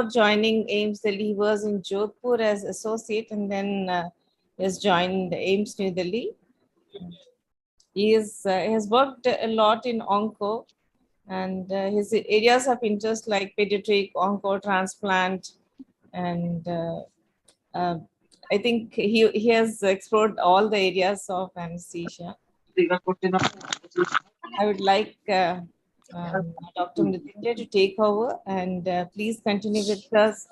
joining AIMS Delhi, he was in Jodhpur as associate, and then he has joined AIMS New Delhi. He has worked a lot in onco, and his areas of interest like pediatric, onco, transplant, and I think he has explored all the areas of anesthesia. I would like Dr. Mrityunjay to take over, and please continue with us.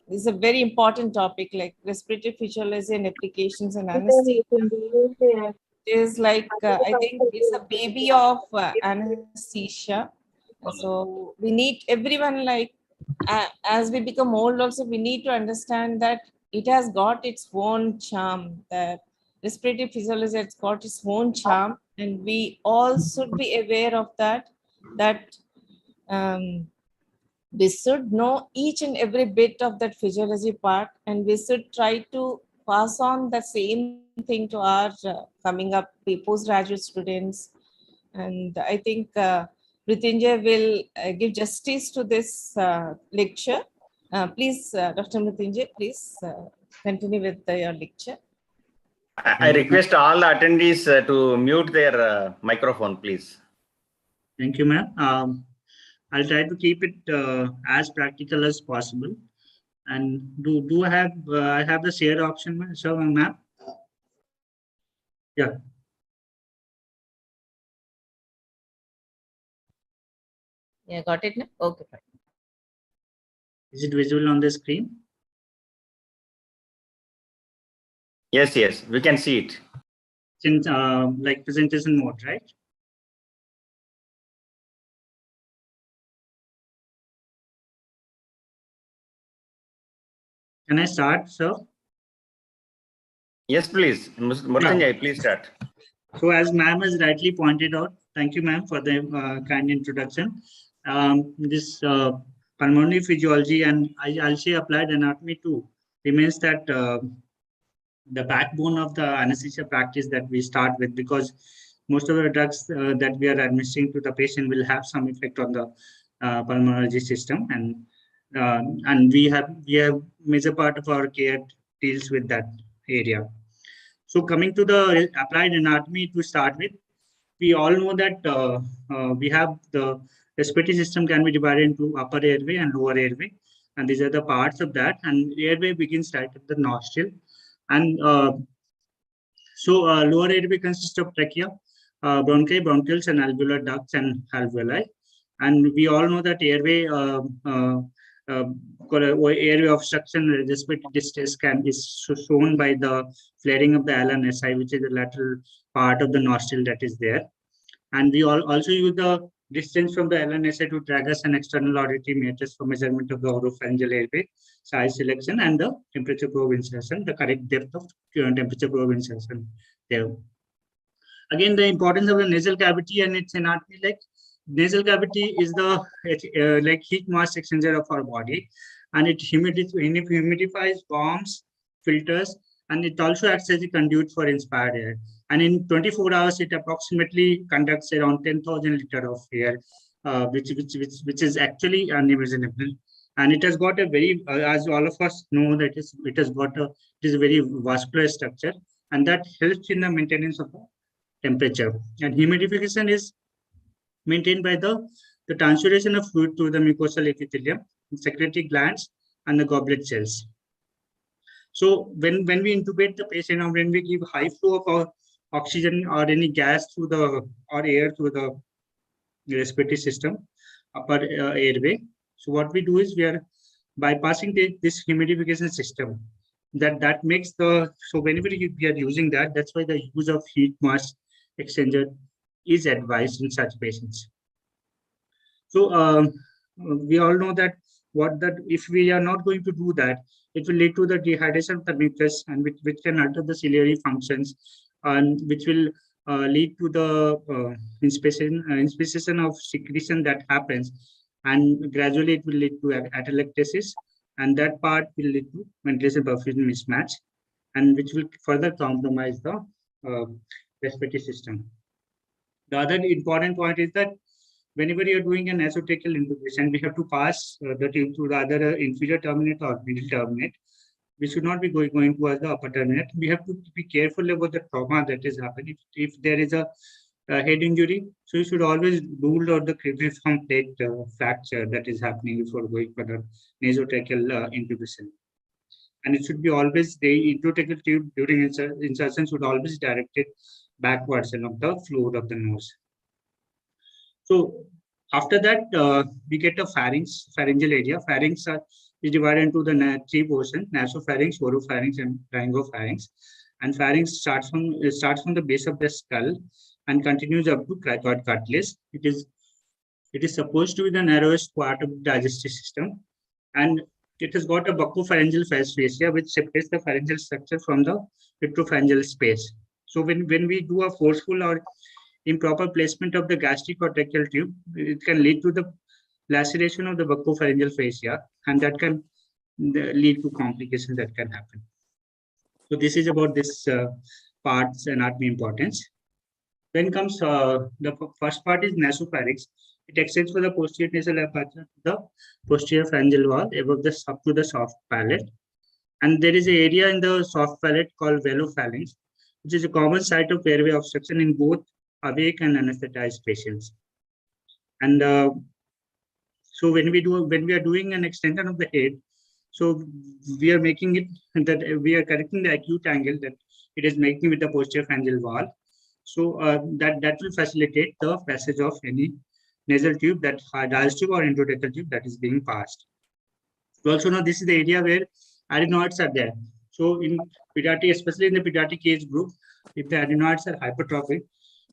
This is a very important topic, like respiratory physiology and applications in anesthesia. It is like, I think it's a baby of anesthesia. So we need everyone, like, as we become old also, we need to understand that it has got its own charm. The respiratory physiology has got its own charm, and we all should be aware of that we should know each and every bit of that physiology part, and we should try to pass on the same thing to our coming up postgraduate students. And I think Mrityunjay will give justice to this lecture. Please, Dr. Mrityunjay, please continue with your lecture. I request all the attendees to mute their microphone, please. Thank you, ma'am. I'll try to keep it as practical as possible. And do I have the share option, sir, ma'am? Yeah. Yeah, got it now? Okay, fine. Is it visible on the screen? Yes, we can see it. Since like presentation mode, right? Can I start, sir? Yes, please. Mrityunjay, please start. So as ma'am has rightly pointed out, thank you, ma'am, for the kind introduction. This pulmonary physiology and I'll say applied anatomy too remains that the backbone of the anesthesia practice that we start with, because most of the drugs that we are administering to the patient will have some effect on the pulmonary system, and we have major part of our care deals with that area. So coming to the applied anatomy to start with, we all know that we have the respiratory system can be divided into upper airway and lower airway, and these are the parts of that. And airway begins right at the nostril, and lower airway consists of trachea, bronchi, bronchioles, and alveolar ducts and alveoli. And we all know that airway airway obstruction and respiratory distress is shown by the flaring of the Anaesthesia, which is the lateral part of the nostril that is there. And we also use the distance from the Anaesthesia to tragus and external auditory meters for measurement of the oropharyngeal airway size selection and the temperature probe insertion, the correct depth of temperature probe insertion there. Again, the importance of the nasal cavity and its anatomy, like nasal cavity is the like heat mass exchanger of our body, and it humidifies, warms, filters, and it also acts as a conduit for inspired air. And in 24 hours, it approximately conducts around 10,000 liters of air, which is actually unimaginable. And it has got a very, as all of us know, that it is a very vascular structure, and that helps in the maintenance of the temperature. And humidification is maintained by the transudation of fluid to the mucosal epithelium, secretory glands, and the goblet cells. So when we intubate the patient, or when we give high flow of oxygen or any gas through the or air through the respiratory system, upper airway, so what we do is we are bypassing this humidification system. That makes the, so whenever we are using that, that's why the use of heat mass exchanger is advised in such patients. So we all know that if we are not going to do that, it will lead to the dehydration of the mucus, and which can alter the ciliary functions, and which will lead to the inspection of secretion that happens, and gradually it will lead to atelectasis, and that part will lead to ventilation perfusion mismatch, and which will further compromise the respiratory system. The other important point is that whenever you're doing an nasotracheal intubation, we have to pass the tube through the other inferior terminate or middle terminate. We should not be going towards the upper terminate. We have to be careful about the trauma that is happening. If there is a head injury, so you should always rule out the cribriform plate fracture that is happening before going for the nasotracheal intubation. And it should be always, the intratracheal tube during insertion should always be directed backwards and of the fluid of the nose. So after that, we get a pharyngeal area. Pharynx is divided into the three portions: nasopharynx, oropharynx, and laryngopharynx. And pharynx starts from the base of the skull and continues up to cricoid cartilage. It is supposed to be the narrowest part of the digestive system, and it has got a buccopharyngeal fascia which separates the pharyngeal structure from the retropharyngeal space. So when we do a forceful or improper placement of the gastric or tracheal tube, it can lead to the laceration of the buccopharyngeal fascia, and that can lead to complications that can happen. So this is about this part's anatomy importance. Then comes the first part is nasopharynx. It extends from the posterior nasal aperture to the posterior pharyngeal wall above the up to the soft palate. And there is an area in the soft palate called velopharynx, which is a common site of airway obstruction in both awake and anesthetized patients. And so when we are doing an extension of the head, so we are making it that we are correcting the acute angle that it is making with the posterior pharyngeal wall. So that will facilitate the passage of any nasal tube, that diastole or endotracheal tube that is being passed. We also know this is the area where adenoids are there. So in pediatric, especially in the pediatric age group, if the adenoids are hypertrophic,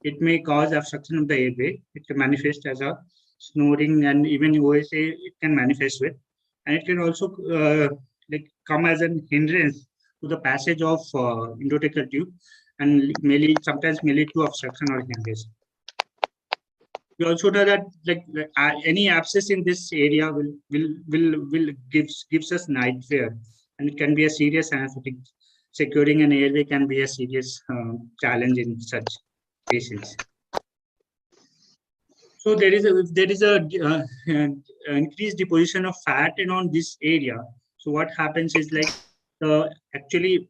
it may cause obstruction of the airway. It can manifest as a snoring, and even OSA it can manifest with, and it can also come as an hindrance to the passage of endotracheal tube, and sometimes may lead to obstruction or hemorrhage. We also know that any abscess in this area will gives us night fear, and it can be a serious anesthetic. Securing an airway can be a serious challenge in such patients. So there is a increased deposition of fat on this area. So what happens is actually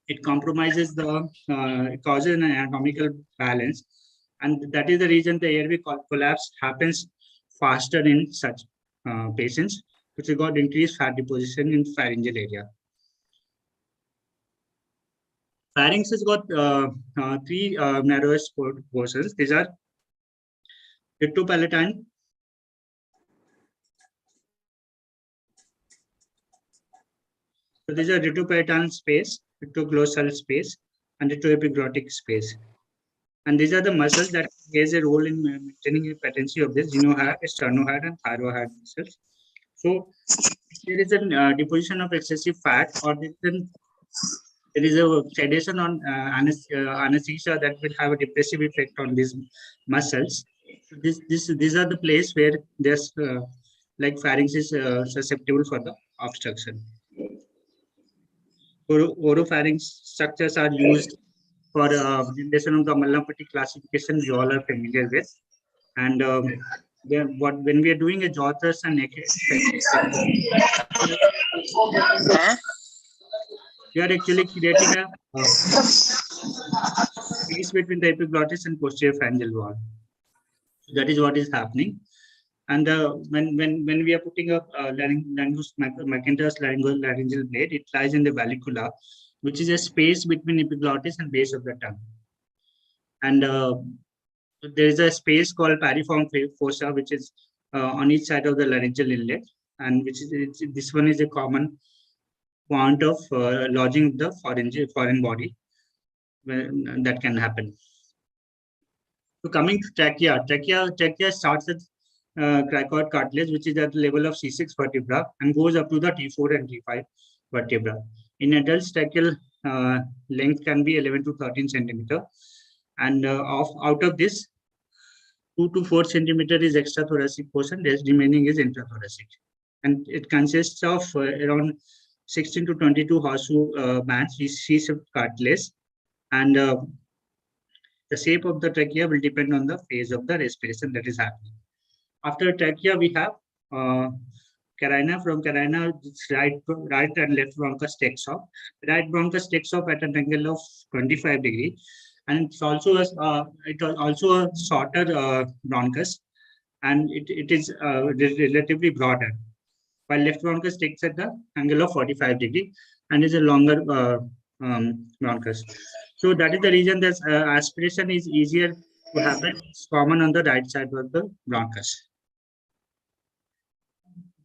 it compromises it causes an anatomical balance, and that is the reason the airway collapse happens faster in such patients, which have got increased fat deposition in pharyngeal area. Pharynx has got three narrowest portions. These are retropalatine, so these are retropalatine space, retroglossal space, and retroepiglottic space. And these are the muscles that plays a role in maintaining the patency of this genohead, sternohead, and thyrohead muscles. So there is a deposition of excessive fat, or there is a sedation on anesthesia that will have a depressive effect on these muscles. So these are the place where there's pharynx is susceptible for the obstruction. Oropharynx structures are used for generation of the Mallampati classification we all are familiar with. And when we are doing a jaw thrust and neck we are actually creating a space between the epiglottis and posterior pharyngeal wall. So that is what is happening. And when we are putting up McIntosh laryngeal blade, it lies in the vallicula, which is a space between epiglottis and base of the tongue. And there is a space called pariform fossa, which is on each side of the laryngeal inlet, and this one is a common point of lodging of the foreign body that can happen. So coming to trachea starts at cricoid cartilage, which is at the level of C6 vertebra and goes up to the T4 and T5 vertebra. In adults, tracheal length can be 11 to 13 centimeter, and out of this, 2 to 4 centimeter is extrathoracic portion, the remaining is intrathoracic, and it consists of around 16 to 22 horseshoe bands, C-shaped cartilage, and the shape of the trachea will depend on the phase of the respiration that is happening. After trachea, we have carina. From carina, it's right and left bronchus takes off. Right bronchus takes off at an angle of 25 degrees, and it's also a shorter bronchus, and it is relatively broader. While left bronchus takes at the angle of 45 degrees and is a longer bronchus. So that is the reason that aspiration is easier to happen. It's common on the right side of the bronchus.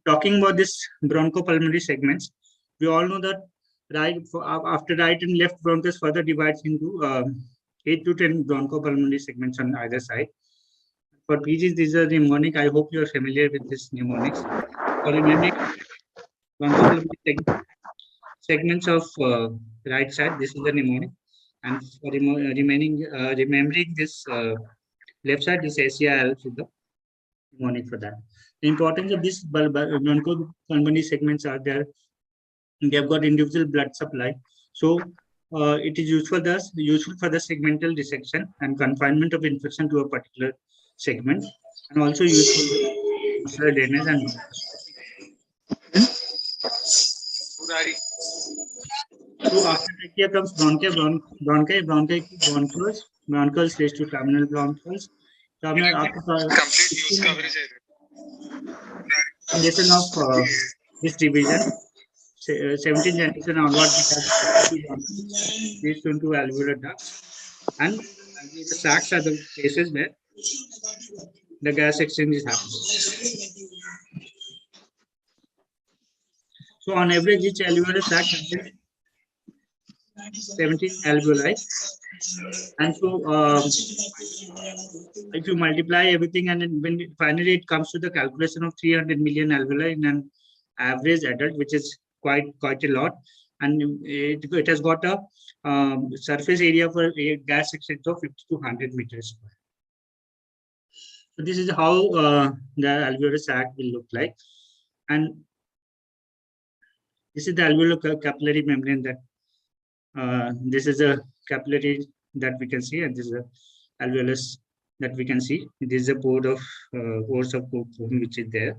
Talking about this bronchopulmonary segments, we all know that after right and left bronchus further divides into 8 to 10 bronchopulmonary segments on either side. For PGs, these are mnemonic. I hope you are familiar with this mnemonics. For remaining bronchopulmonary segments of right side, this is the mnemonic. And for remembering this left side, this ACIL is the mnemonic for that. The importance of these bronchopulmonary segments are there. They have got individual blood supply. So it is useful for the segmental dissection and confinement of infection to a particular segment, and also useful for drainage and so after trachea comes bronchioles leads to terminal bronchioles. Terminal after generation of this division, 17 generation onward, leads into alveolar ducts, and the sacs are the places where the gas exchange is happening. So on average, each alveolar sac contains 17 alveoli, and so if you multiply everything, and then when finally it comes to the calculation of 300 million alveoli in an average adult, which is quite a lot, and it has got a surface area for a gas exchange of 50 to 100 meters square. So this is how the alveolar sac will look like, and this is the alveolar capillary membrane. That this is a capillary that we can see, and this is a alveolus that we can see. This is a pores of Copeland which is there.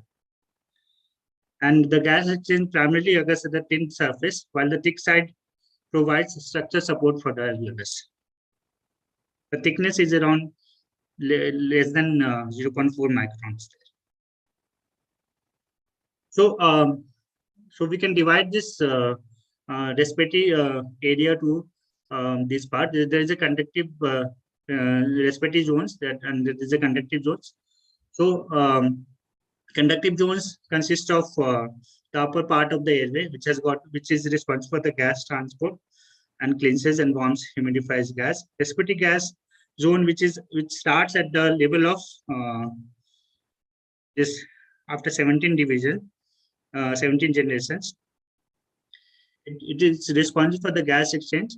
And the gas exchange primarily occurs at the thin surface, while the thick side provides structure support for the alveolus. The thickness is around less than 0.4 microns. So, so we can divide this respiratory area to this part. There is a conductive respiratory zones and there is a conductive zones. So conductive zones consist of the upper part of the airway, which is responsible for the gas transport and cleanses and warms, humidifies gas. Respiratory gas zone, which starts at the level of this after 17 generations. It is responsible for the gas exchange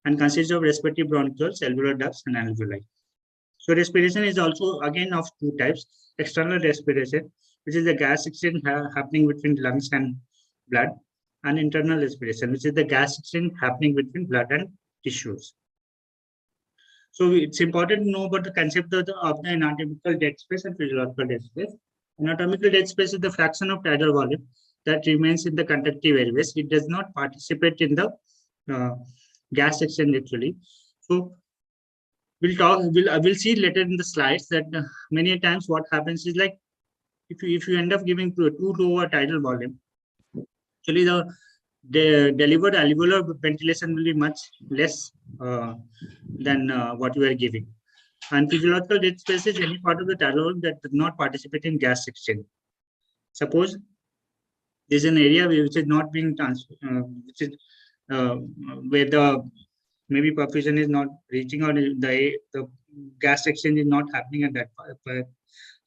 and consists of respiratory bronchioles, alveolar ducts, and alveoli. So respiration is also again of two types: external respiration, which is the gas exchange happening between lungs and blood, and internal respiration, which is the gas exchange happening between blood and tissues. So it's important to know about the concept of the anatomical dead space and physiological dead space. Anatomical dead space is the fraction of tidal volume that remains in the conductive airways. It does not participate in the gas exchange actually. So we'll see later in the slides that many times what happens is, like, if you end up giving too low a tidal volume, actually the delivered alveolar ventilation will be much less than what you are giving. And physiological dead space is any part of the tidal volume that does not participate in gas exchange. Suppose there's an area which is not being which is where the maybe perfusion is not reaching, or the gas exchange is not happening at that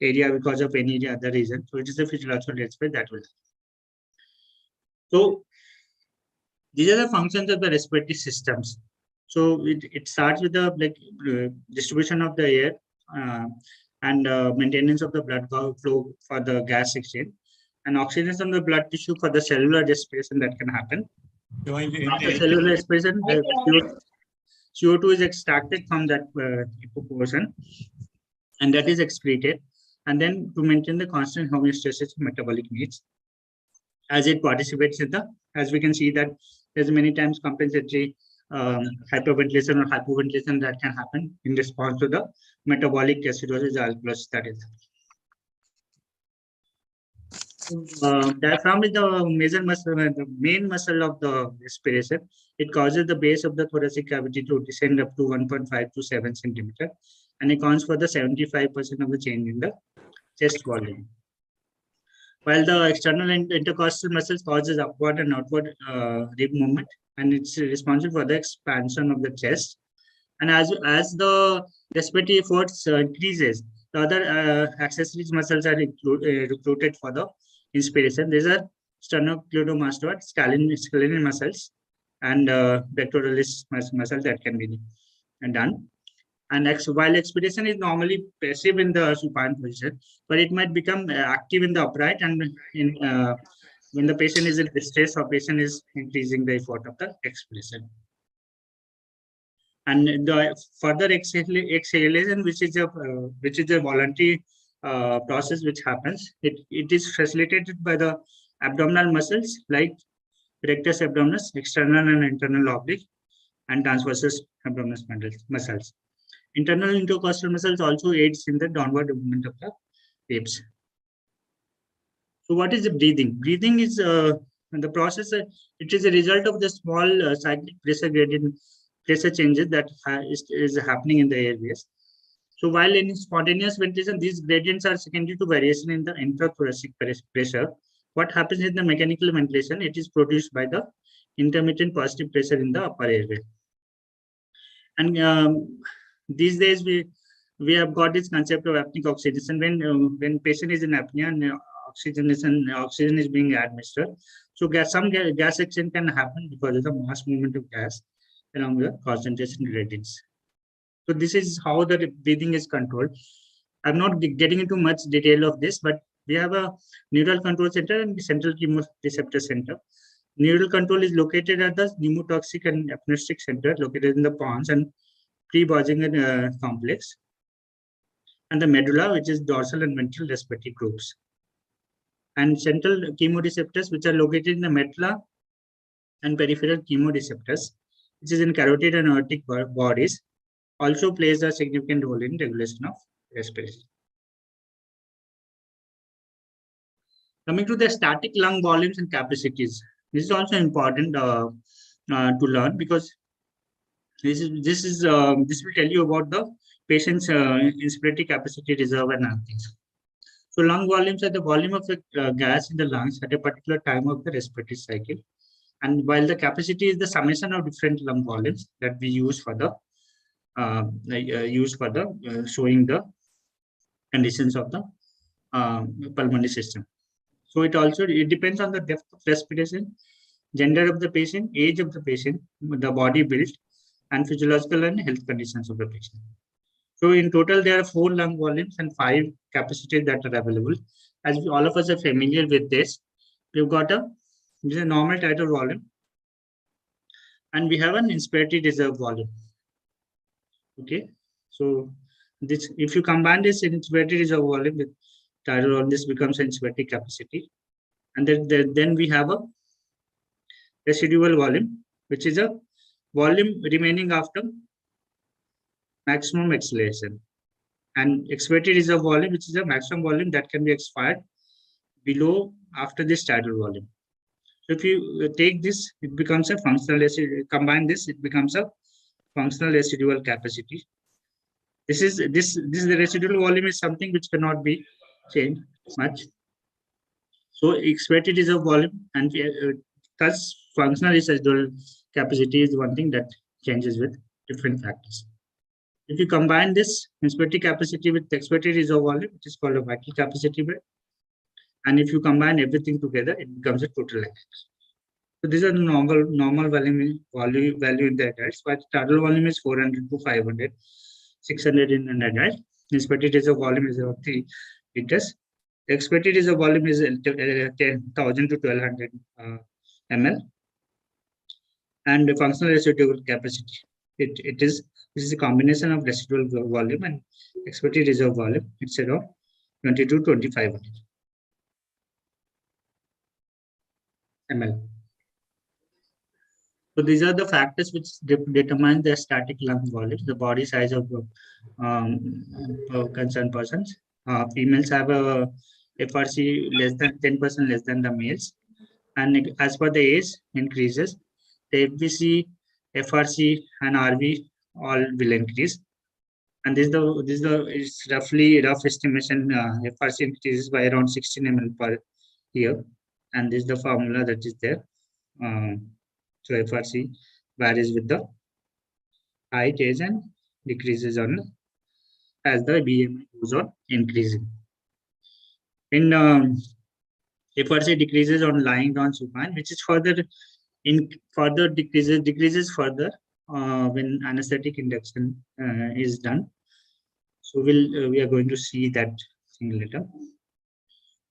area because of any other reason. So it is the physiological dead space that will. So these are the functions of the respiratory systems. So it starts with the distribution of the air and maintenance of the blood flow for the gas exchange, and oxygenation of the blood tissue for the cellular respiration that can happen. After cellular respiration, CO2 is extracted from that portion, and that is excreted. and then to maintain the constant homeostasis of metabolic needs. As it participates in the, as we can see that there's many times compensatory hyperventilation or hypoventilation that can happen in response to the metabolic acidosis alkalosis that is. Diaphragm is the major muscle, the main muscle of the respiration. It causes the base of the thoracic cavity to descend up to 1.5 to 7 centimeter, and it accounts for the 75% of the change in the chest volume. While the external intercostal muscles causes upward and outward rib movement, and it's responsible for the expansion of the chest. And as the respiratory efforts increases, the other accessory muscles are recruited for the inspiration. These are sternocleidomastoid, scalene muscles, and pectoralis muscles that can be done. And while expiration is normally passive in the supine position, but it might become active in the upright, and when the patient is in distress or patient is increasing the effort of the expiration. And the further exhalation, which is a voluntary process which happens, it is facilitated by the abdominal muscles like rectus abdominis, external and internal oblique, and transversus abdominis muscles. Internal intercostal muscles also aids in the downward movement of the ribs. So what is the breathing? Breathing is the process. It is a result of the small cyclic pressure gradient pressure changes that is happening in the airways. So while in spontaneous ventilation, these gradients are secondary to variation in the intrathoracic pressure. What happens in the mechanical ventilation? It is produced by the intermittent positive pressure in the upper airway. And these days we have got this concept of apneic oxygenation. When patient is in apnea and oxygen is being administered, so some gas exchange can happen because of the mass movement of gas along with the concentration gradients. So this is how the breathing is controlled. I'm not getting into much detail of this, but we have a neural control center and the central chemoreceptor center. Neural control is located at the pneumotoxic and apneustic center located in the pons and pre-Bourgeois complex, and the medulla, which is dorsal and ventral respiratory groups. And central chemoreceptors, which are located in the medulla and peripheral chemoreceptors, which is in carotid and aortic bodies, also plays a significant role in regulation of respiration. Coming to the static lung volumes and capacities, this is also important to learn, because this will tell you about the patient's inspiratory capacity reserve and other things. So lung volumes are the volume of the gas in the lungs at a particular time of the respiratory cycle. And while the capacity is the summation of different lung volumes that we use for the showing the conditions of the pulmonary system. So it depends on the depth of respiration, gender of the patient, age of the patient, the body build, and physiological and health conditions of the patient. So in total, there are 4 lung volumes and 5 capacities that are available. As all of us are familiar with this, we've got this is a normal tidal volume, and we have an inspiratory reserve volume. Okay, so this, if you combine this inspiratory reserve volume with tidal volume, this becomes an inspiratory capacity, and then we have a residual volume, which is a volume remaining after maximum exhalation, and expiratory reserve volume, which is a maximum volume that can be expired below after this tidal volume. So if you take this, it becomes a functional, combine this, it becomes a functional residual capacity. The residual volume is something which cannot be changed much. So expiratory reserve volume and thus functional residual capacity is one thing that changes with different factors. If you combine this inspiratory capacity with expiratory reserve volume, it is called a vital capacity bed. And if you combine everything together, it becomes a total access. So these are the normal value in the adults, but total volume is 400 to 500, 600 in an adult. Inspiratory reserve volume is around 3 liters. Expiratory reserve volume is 10,000 to 1200 ml. And the functional residual capacity, this is a combination of residual volume and expiratory reserve volume. It's around 20 to 25 ml. So these are the factors which determine the static lung volume, the body size of the concerned persons. Females have a FRC less than 10% less than the males, and as per the age increases, the FVC, FRC, and RV all will increase. And this is roughly rough estimation. FRC increases by around 16 ml per year, and this is the formula that is there. So FRC varies with the height, age, and decreases on as the BMI goes on increasing. In FRC decreases on lying down supine, which is further decreases further when anesthetic induction is done. So we are going to see that thing later.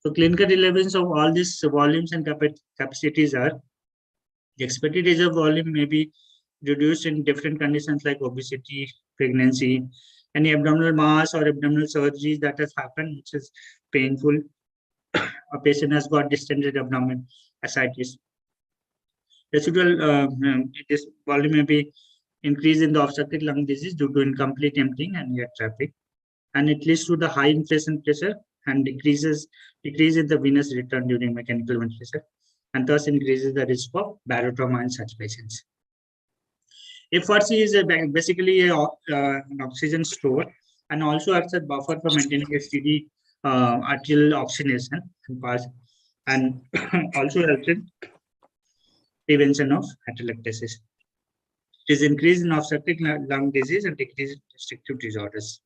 So clinical relevance of all these volumes and capacities are: the expected age of volume may be reduced in different conditions like obesity, pregnancy, any abdominal mass or abdominal surgery that has happened, which is painful. A patient has got distended abdomen, ascites. Residual this volume may be increased in the obstructive lung disease due to incomplete emptying and air trapping, and it leads to the high inflation pressure and decrease in the venous return during mechanical ventilation, and thus increases the risk of barotrauma in such patients. FRC is basically an oxygen store and also acts as buffer for maintaining a steady arterial oxygenation and also helps in prevention of atelectasis. It is increased in obstructive lung disease and decrease in restrictive disorders.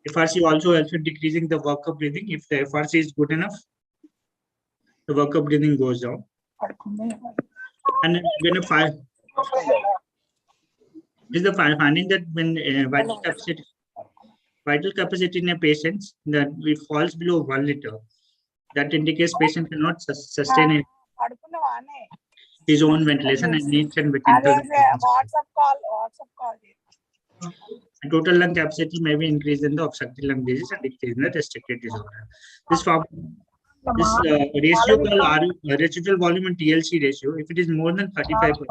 FRC also helps in decreasing the work of breathing. If the FRC is good enough, the work of breathing goes down. And when a is the finding that when vital capacity in a patient that it falls below 1 liter, that indicates patient cannot sustain his own ventilation and needs and mechanical and total lung capacity may be increased in the obstructive lung disease and decrease in the restricted disorder. This ratio called residual volume and TLC ratio, if it is more than 35%,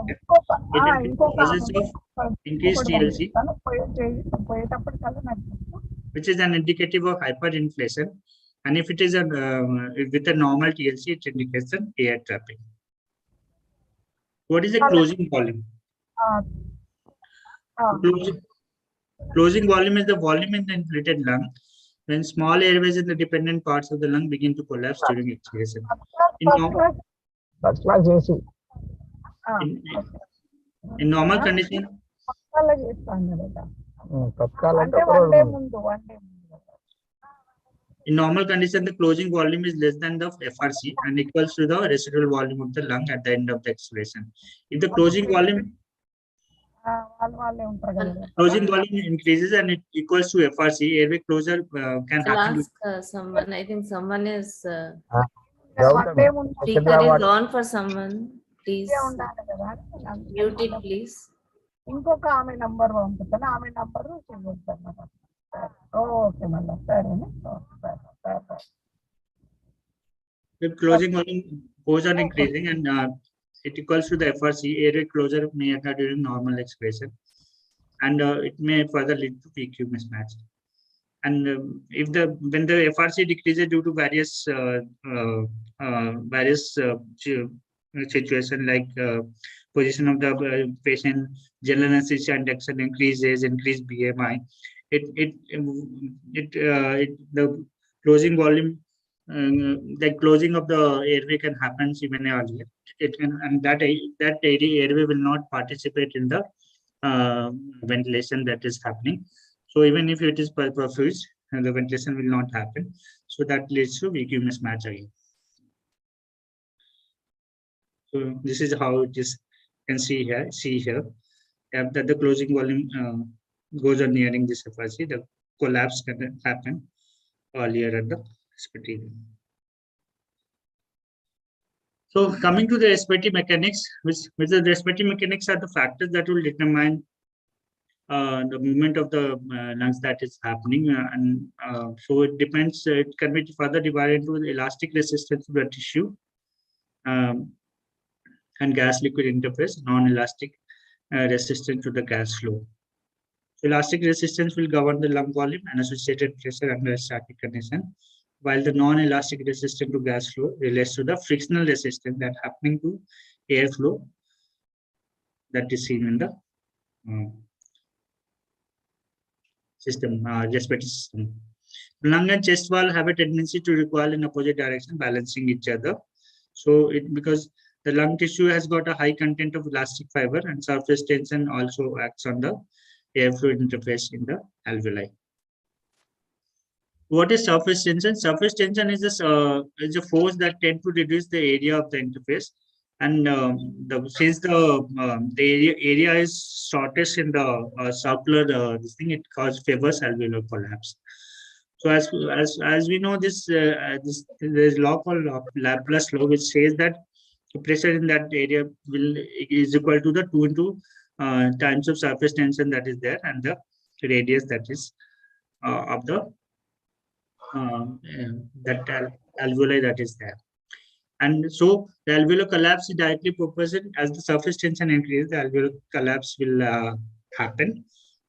it causes of increased TLC, which is an indicative of hyperinflation, and if it is with a normal TLC, it indicates an air trapping. What is the closing volume? Closing volume is the volume in the inflated lung when small airways in the dependent parts of the lung begin to collapse during exhalation. In normal condition, the closing volume is less than the FRC and equals to the residual volume of the lung at the end of the exhalation. If the closing volume increases and it equals to FRC, airway closure can happen. Ask someone. I think someone is speaker is on for someone. Please mute it, please. ఇంకొక ఆమె number పంపుతాను ఆమె number చెబుతాను okay మళ్ళీ సరే The closing volume goes on increasing and it equals to the FRC, airway closure may occur during normal expiration and it may further lead to PQ mismatch. And when the FRC decreases due to various situations like position of the patient, general anesthesia induction, increases, increased BMI, the closing volume, the closing of the airway can happen even earlier. And that airway will not participate in the ventilation that is happening. So even if it is perfused, the ventilation will not happen. So that leads to VQ mismatch again. So this is how it is. You can see here that the closing volume goes on nearing this FRC. The collapse can happen earlier at the respiratory. So coming to the respiratory mechanics, which the respiratory mechanics are the factors that will determine the movement of the lungs that is happening, so it depends. It can be further divided into the elastic resistance to the tissue um, and gas liquid interface, non-elastic resistance to the gas flow. Elastic resistance will govern the lung volume and associated pressure under a static condition, while the non-elastic resistance to gas flow relates to the frictional resistance that happening to airflow that is seen in the system, respiratory system. Lung and chest wall have a tendency to recoil in opposite direction, balancing each other. So because the lung tissue has got a high content of elastic fiber, and surface tension also acts on the airflow interface in the alveoli. What is surface tension? Surface tension is a force that tends to reduce the area of the interface, and since the area is shortest in the circular this thing, it causes favors alveolar collapse. So as we know, this there is law called Laplace law, which says that the pressure in that area is equal to the 2 into times of surface tension that is there and the radius that is of the alveoli that is there. And so the alveolar collapse is directly proportional. As the surface tension increases, the alveolar collapse will happen,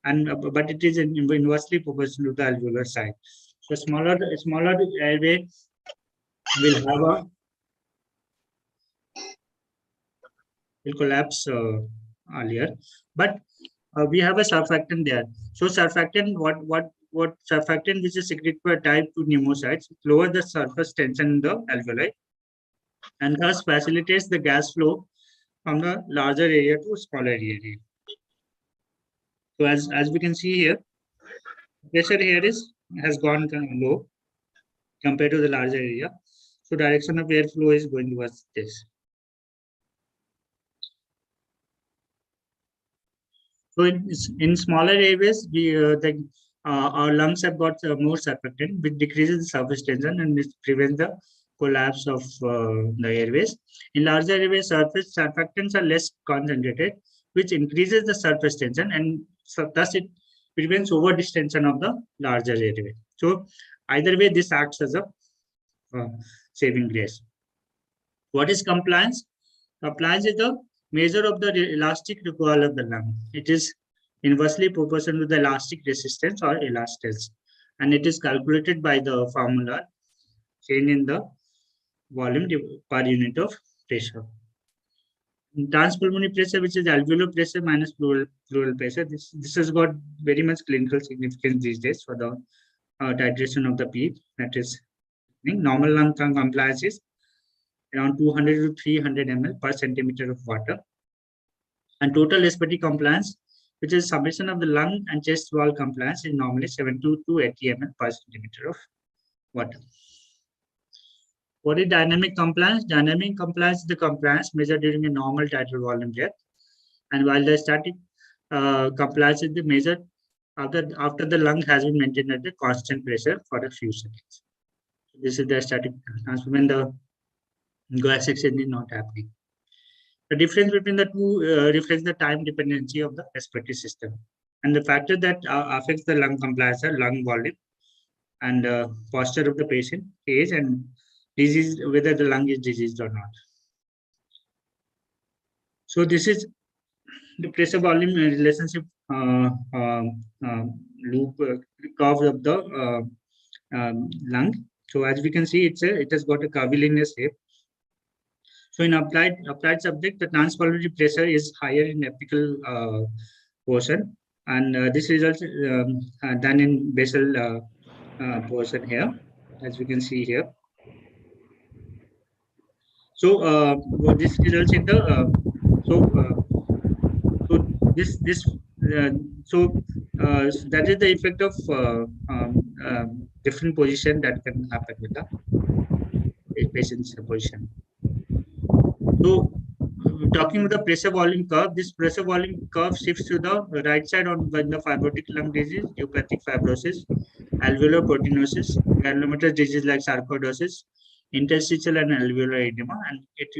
and but it is inversely proportional to the alveolar side. So smaller airway will have will collapse earlier, but we have a surfactant there. So surfactant, what surfactant which is secreted by type 2 pneumocytes lower the surface tension in the alveoli and thus facilitates the gas flow from the larger area to smaller area. So as we can see here, pressure here has gone low compared to the larger area. So direction of airflow is going towards this. So in smaller areas, our lungs have got more surfactant, which decreases the surface tension and prevents the collapse of the airways. In larger airways, surface surfactants are less concentrated, which increases the surface tension, and so thus it prevents over distension of the larger airway. So either way, this acts as a saving grace. What is compliance? Compliance is the measure of the elastic recoil of the lung. It is inversely proportional to the elastic resistance or elastance, and it is calculated by the formula change in the volume per unit of pressure. Transpulmonary pressure, which is alveolar pressure minus pleural pressure, this has got very much clinical significance these days for the titration of the PEEP. That is, normal lung compliance is around 200 to 300 ml per centimeter of water, and total respiratory compliance, which is summation of the lung and chest wall compliance, is normally 70 to 80 ml per centimeter of water. What is dynamic compliance? Dynamic compliance is the compliance measured during a normal tidal volume breath, and while the static compliance is the measured after the lung has been maintained at a constant pressure for a few seconds. This is the static transfer when the gas exchange is not happening. The difference between the two reflects the time dependency of the respiratory system, and the factor that affects the lung compliance are lung volume and posture of the patient, age, and disease, whether the lung is diseased or not. So this is the pressure volume relationship loop curve of the lung. So as we can see, it has got a curvilinear shape. So in applied subject, the transpulmonary pressure is higher in apical portion, and this results than in basal portion here, as we can see here. So this results in the that is the effect of different position that can happen with the patient's position. So talking about the pressure volume curve, this pressure volume curve shifts to the right side when the fibrotic lung disease, idiopathic fibrosis, alveolar proteinosis, granulomatous disease like sarcoidosis, interstitial and alveolar edema, and it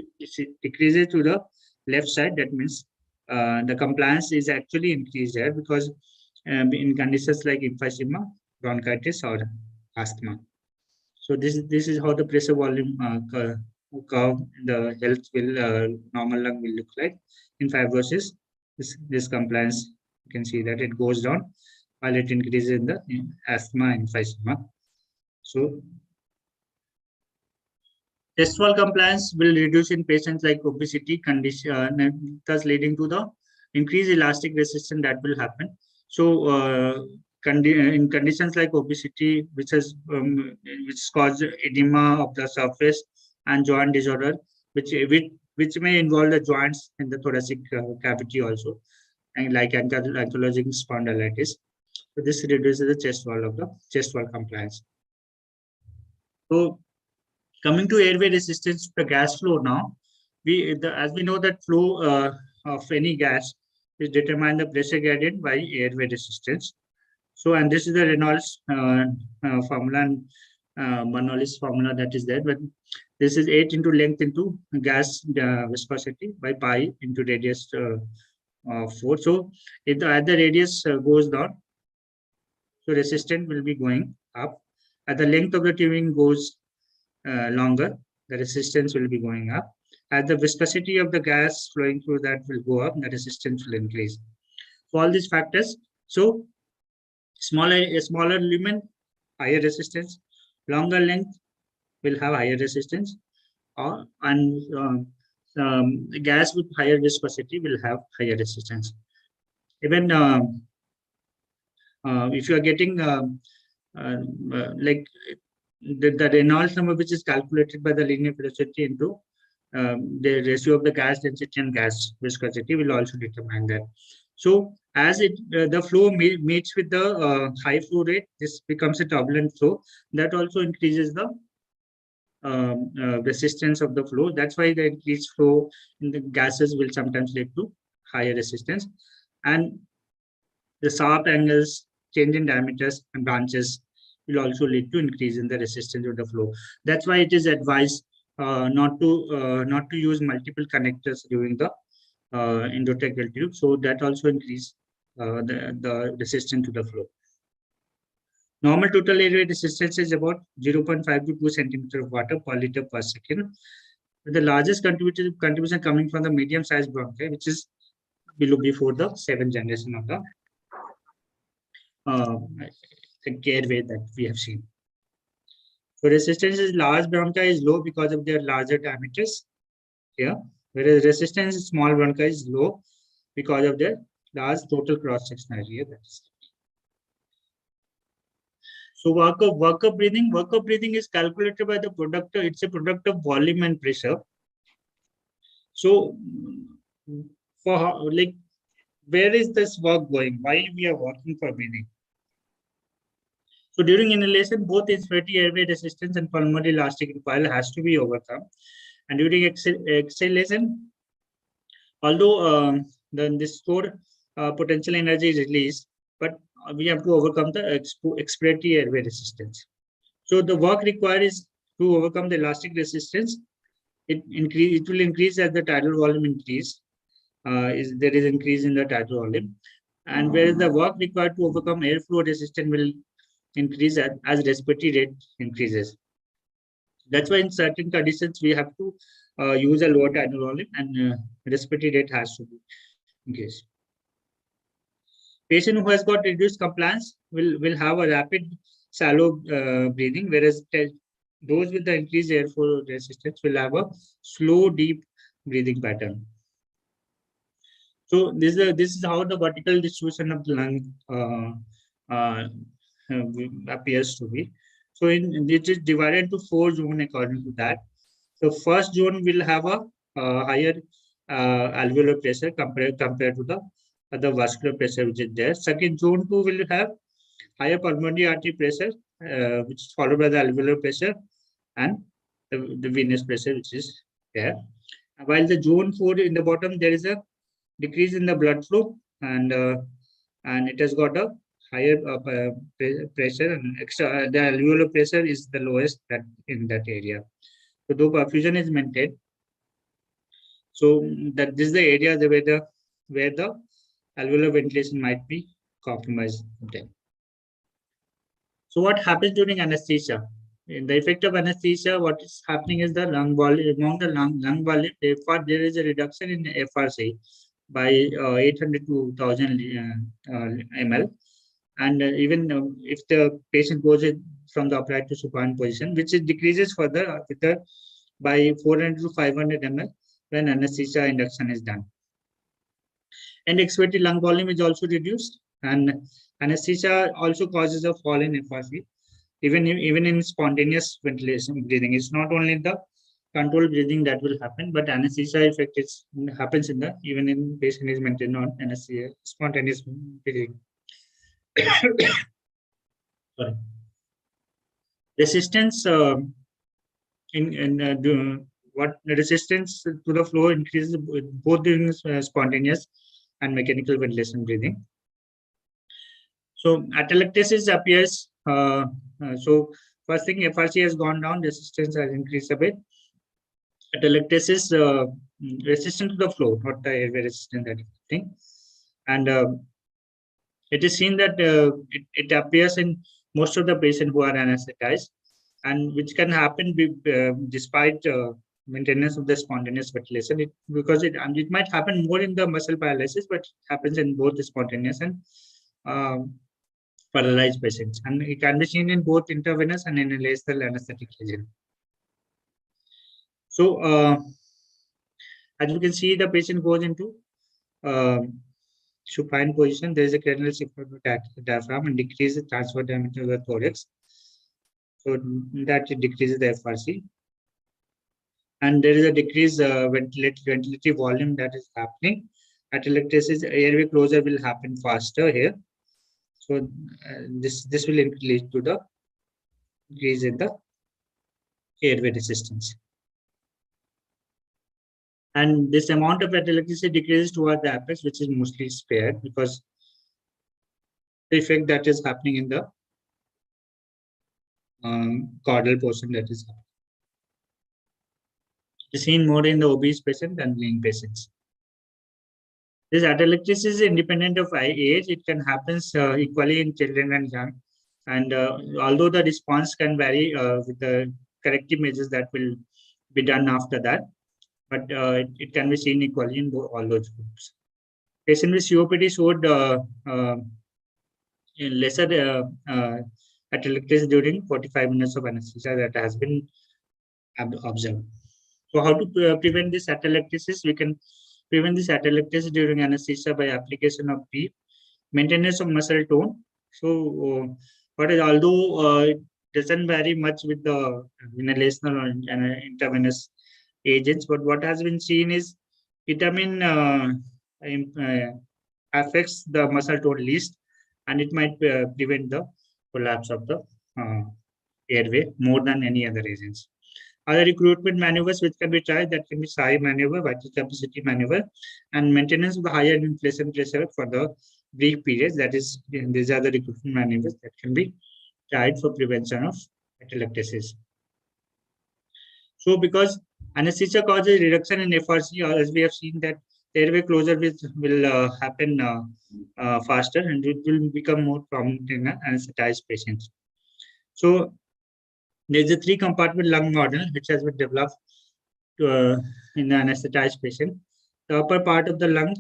decreases to the left side. That means the compliance is actually increased there, because in conditions like emphysema, bronchitis, or asthma. So this is how the pressure volume curve, the health will normal lung will look like. In fibrosis, this compliance, you can see that it goes down while it increases in the asthma and emphysema. So chest wall compliance will reduce in patients like obesity condition, thus leading to the increased elastic resistance that will happen. So in conditions like obesity, which cause edema of the surface and joint disorder, which may involve the joints in the thoracic cavity also, and like ankylosing spondylitis. So this reduces the chest wall compliance. So coming to airway resistance to the gas flow now, as we know that flow of any gas is determined the pressure gradient by airway resistance. So, and this is the Reynolds formula and Bernoulli's formula that is there, but this is 8 into length into gas viscosity by pi into radius 4. So, as the radius goes down, so resistance will be going up. As the length of the tubing goes longer, the resistance will be going up. As the viscosity of the gas flowing through that will go up, the resistance will increase. For all these factors, so a smaller lumen, higher resistance, longer length will have higher resistance, and gas with higher viscosity will have higher resistance. Even if you are getting like the Reynolds number, which is calculated by the linear velocity into the ratio of the gas density and gas viscosity, will also determine that. So as the flow meets with the high flow rate, this becomes a turbulent flow. That also increases the resistance of the flow. That's why the increased flow in the gases will sometimes lead to higher resistance. And the sharp angles, change in diameters and branches will also lead to increase in the resistance of the flow. That's why it is advised not to use multiple connectors during the endotracheal tube. So that also increase the resistance to the flow. Normal total airway resistance is about 0.5 to 2 centimeter of water per liter per second. The largest contribution coming from the medium-sized bronchi, which is before the 7th generation of the airway that we have seen. So resistance is large bronchi is low because of their larger diameters here, whereas resistance in small bronchi is low because of their large total cross-sectional area. So workup breathing is calculated by the product. It's a product of volume and pressure. So for like, where is this work going? Why we are working for breathing? So during inhalation, both inspiratory airway resistance and pulmonary elastic recoil has to be overcome. And during exhalation, although then this stored potential energy is released, but we have to overcome the expiratory airway resistance. So the work required is to overcome the elastic resistance. It will increase as the tidal volume increase. There is increase in the tidal volume, and whereas the work required to overcome airflow resistance will increase as respiratory rate increases. That's why in certain conditions we have to use a lower tidal volume, and respiratory rate has to be increased. Patient who has got reduced compliance will have a rapid shallow breathing, whereas those with the increased airflow resistance will have a slow deep breathing pattern. So this is how the vertical distribution of the lung appears to be. So it is divided into 4 zones according to that. So first zone will have a higher alveolar pressure compared to the other vascular pressure which is there. Second, zone 2 will have higher pulmonary artery pressure, which is followed by the alveolar pressure and the venous pressure which is there. While the zone 4 in the bottom, there is a decrease in the blood flow, and it has got a higher pressure, and the alveolar pressure is the lowest in that area. So though perfusion is maintained, so that this is the area where the where the alveolar ventilation might be compromised. So what happens during anesthesia? In the effect of anesthesia, what is happening is the lung volume, among the lung volume, there is a reduction in FRC by 800 to 1000 ml. And even if the patient goes in from the upright to supine position, which it decreases further by 400 to 500 ml when anesthesia induction is done. And expected lung volume is also reduced, and anesthesia also causes a fall in FRC, even in spontaneous ventilation breathing. It's not only the controlled breathing that will happen, but anesthesia effect happens in the even in patient is maintained on anesthesia, spontaneous breathing. Sorry. Resistance what resistance to the flow increases both during spontaneous and mechanical ventilation breathing. So atelectasis appears. So first thing, FRC has gone down, resistance has increased a bit. Atelectasis resistant to the flow, not the airway resistant, that thing. And it is seen that it appears in most of the patients who are anesthetized, and which can happen despite maintenance of the spontaneous ventilation. Because it might happen more in the muscle paralysis, but it happens in both the spontaneous and paralyzed patients, and it can be seen in both intravenous and inhalational anesthetic agent. So as you can see, the patient goes into supine position. There is a cranial diaphragm and decreases the transfer diameter of the thorax. So that decreases the FRC. And there is a decreased ventilatory volume that is happening. Atelectasis, airway closure will happen faster here. So this will lead to the increase in the airway resistance. And this amount of atelectasis decreases towards the apex, which is mostly spared because the effect that is happening in the caudal portion that is happening. It's seen more in the obese patient than lean patients. This atelectasis is independent of age. It can happen equally in children and young. And although the response can vary with the corrective measures that will be done after that, but it can be seen equally in all those groups. Patient with COPD showed lesser atelectasis during 45 minutes of anesthesia that has been observed. So how to prevent this atelectasis? We can prevent this atelectasis during anesthesia by application of PEEP, maintenance of muscle tone. So although it doesn't vary much with the inhalational and intravenous agents, but what has been seen is vitamin affects the muscle tone least, and it might prevent the collapse of the airway more than any other agents. Other recruitment maneuvers which can be tried, that can be SAI maneuver, vital capacity maneuver, and maintenance of the higher inflation pressure for the brief periods. That is, these are the recruitment maneuvers that can be tried for prevention of atelectasis. So because anesthesia causes reduction in FRC, as we have seen that the airway closure will happen faster, and it will become more prominent in anesthetized patients. So there is a 3-compartment lung model which has been developed in the anesthetized patient. The upper part of the lung,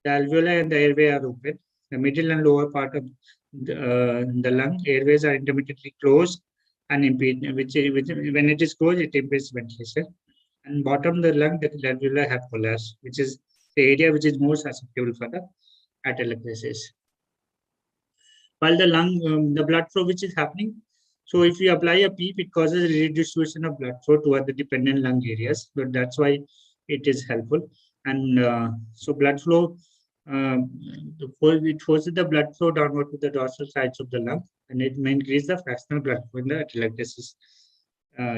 the alveoli and the airway are open. The middle and lower part of the lung airways are intermittently closed and impede, which when it is closed, it impedes ventilation. And bottom of the lung, the alveoli have collapsed, which is the area which is more susceptible for the atelectasis. While the lung, the blood flow which is happening, so if you apply a PEEP, it causes redistribution of blood flow toward the dependent lung areas. So that's why it is helpful. And so blood flow, it forces the blood flow downward to the dorsal sides of the lung, and it may increase the fractional blood flow in the atelectasis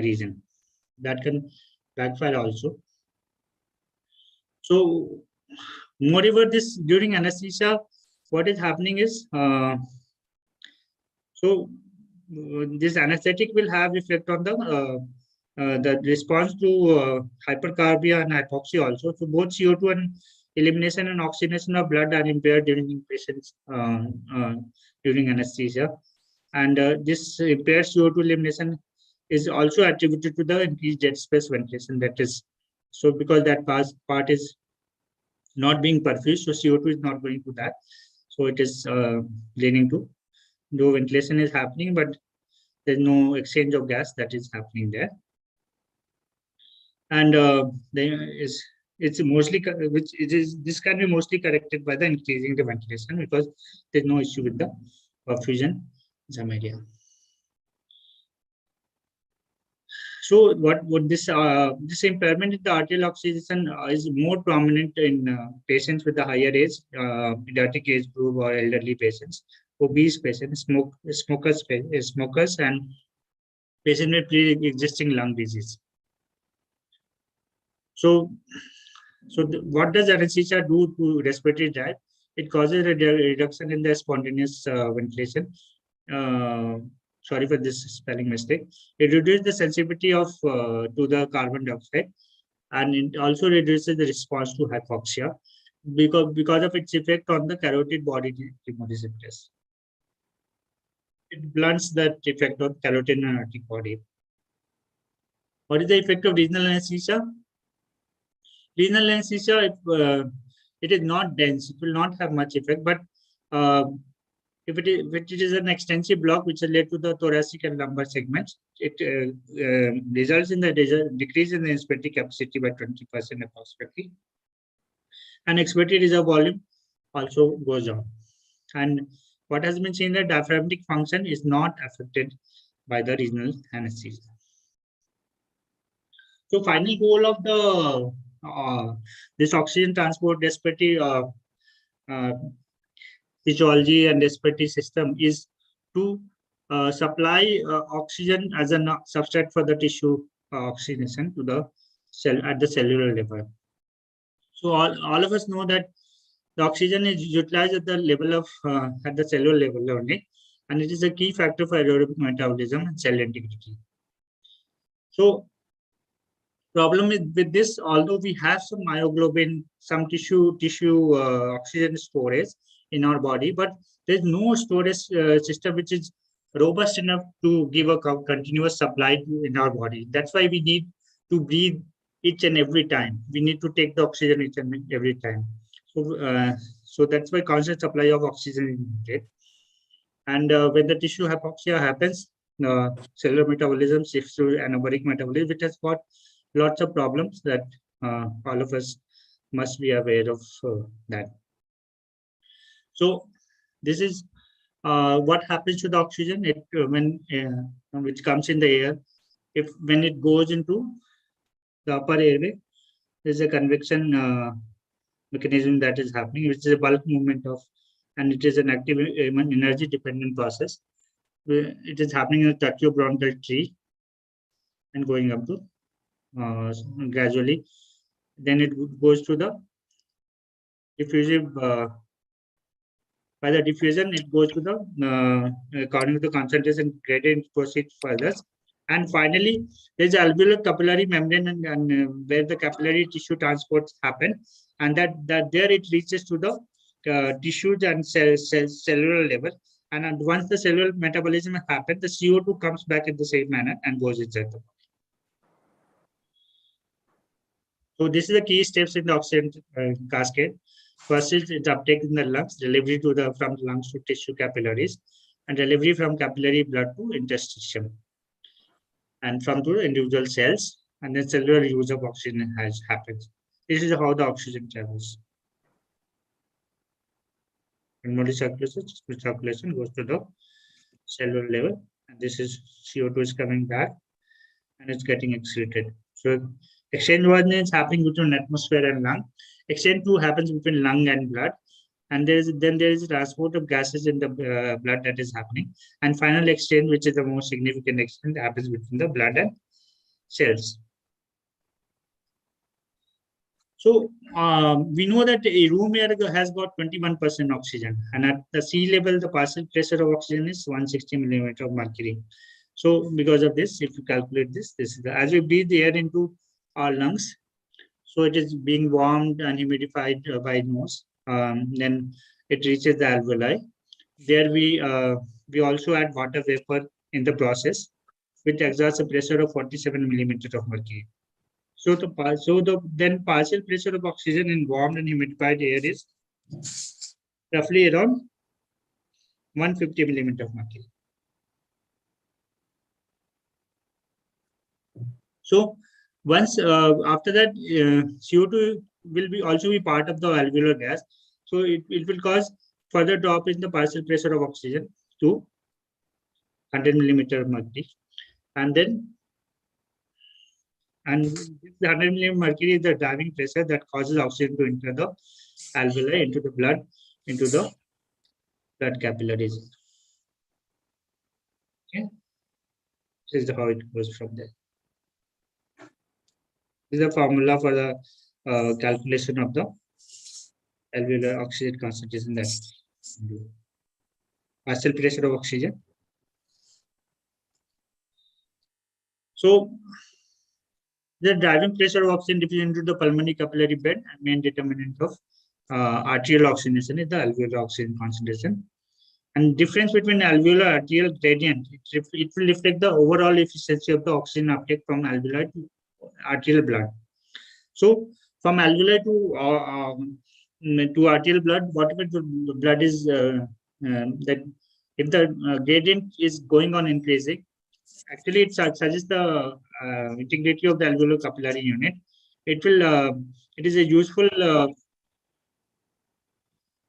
region. That can backfire also. So moreover, this during anesthesia, what is happening is, this anesthetic will have effect on the response to hypercarbia and hypoxia also. So both CO2 and elimination and oxygenation of blood are impaired during patients during anesthesia. And this impaired CO2 elimination is also attributed to the increased dead space ventilation. That is, so because that part is not being perfused, so CO2 is not going to that. So it is leading to, though ventilation is happening, but there's no exchange of gas that is happening there. And it's mostly, this can be mostly corrected by the increasing the ventilation, because there's no issue with the perfusion in some area. So what this impairment in the arterial oxygenation is more prominent in patients with a higher age, pediatric age group, or elderly patients, obese patients, smokers, and patients with pre-existing lung disease. So what does anesthesia do to respiratory drive? It causes a reduction in the spontaneous ventilation. Sorry for this spelling mistake. It reduces the sensitivity of to the carbon dioxide, and it also reduces the response to hypoxia because of its effect on the carotid body receptors. It blunts that effect on carotid and aortic body. What is the effect of regional anesthesia? Regional anesthesia, it is not dense. It will not have much effect, but if it is an extensive block which is led to the thoracic and lumbar segments, it results in the decrease in the inspiratory capacity by 20% approximately. And expiratory reserve volume also goes down. And what has been seen, that diaphragmatic function is not affected by the regional anesthesia. So final goal of the this oxygen transport respiratory physiology and respiratory system is to supply oxygen as a substrate for the tissue oxygenation to the cell at the cellular level. So all of us know that the oxygen is utilized at the level of at the cellular level only, and it is a key factor for aerobic metabolism and cell integrity. So problem with this, although we have some myoglobin, some tissue oxygen storage in our body, but there's no storage system which is robust enough to give a continuous supply in our body. That's why we need to breathe each and every time. We need to take the oxygen each and every time. So that's why constant supply of oxygen is needed. And when the tissue hypoxia happens, cellular metabolism shifts to anaerobic metabolism, which has got lots of problems that all of us must be aware of that. So this is what happens to the oxygen when which comes in the air. When it goes into the upper airway, there's a convection mechanism that is happening, which is a bulk movement of, and it is an active energy dependent process. It is happening in the tracheobronchial tree and going up to gradually. Then it goes to the diffusive. By the diffusion, it goes to the according to the concentration gradient, proceeds further. And finally, there's alveolar capillary membrane, and where the capillary tissue transports happen, and that there it reaches to the tissues and cellular level. And once the cellular metabolism happens, the CO2 comes back in the same manner and goes inside the body. So this is the key steps in the oxygen cascade. First is its uptake in the lungs, delivery from the lungs to tissue capillaries, and delivery from capillary blood to interstitium, and from to the individual cells, and then cellular use of oxygen happens. This is how the oxygen travels. Pulmonary circulation goes to the cellular level, and this is CO2 is coming back, and it's getting excreted. So exchange 1 is happening between atmosphere and lung. Exchange 2 happens between lung and blood, and there is transport of gases in the blood that is happening. And final exchange, which is the most significant exchange, happens between the blood and cells. So we know that a room air has got 21% oxygen, and at the sea level, the partial pressure of oxygen is 160 millimeter of mercury. So because of this, if you calculate this is as we breathe the air into our lungs, So it is being warmed and humidified by nose. Then it reaches the alveoli. There we also add water vapor in the process, which exerts a pressure of 47 millimeters of mercury. So then partial pressure of oxygen in warmed and humidified air is roughly around 150 millimeters of mercury. So once after that, CO2 will also be part of the alveolar gas. So it will cause further drop in the partial pressure of oxygen to 100 millimeter of mercury, and then the 100 millimeter mercury is the driving pressure that causes oxygen to enter the alveoli, into the blood capillaries. Okay, this is how it goes from there. This is the formula for the calculation of the alveolar oxygen concentration, that partial pressure of oxygen. So the driving pressure of oxygen diffusion into the pulmonary capillary bed and main determinant of arterial oxygenation is the alveolar oxygen concentration. And difference between alveolar arterial gradient, it will reflect the overall efficiency of the oxygen uptake from alveoli to arterial blood. So from alveoli to arterial blood, whatever the blood is, that if the gradient is going on increasing, actually it suggests the integrity of the alveolar capillary unit. It is useful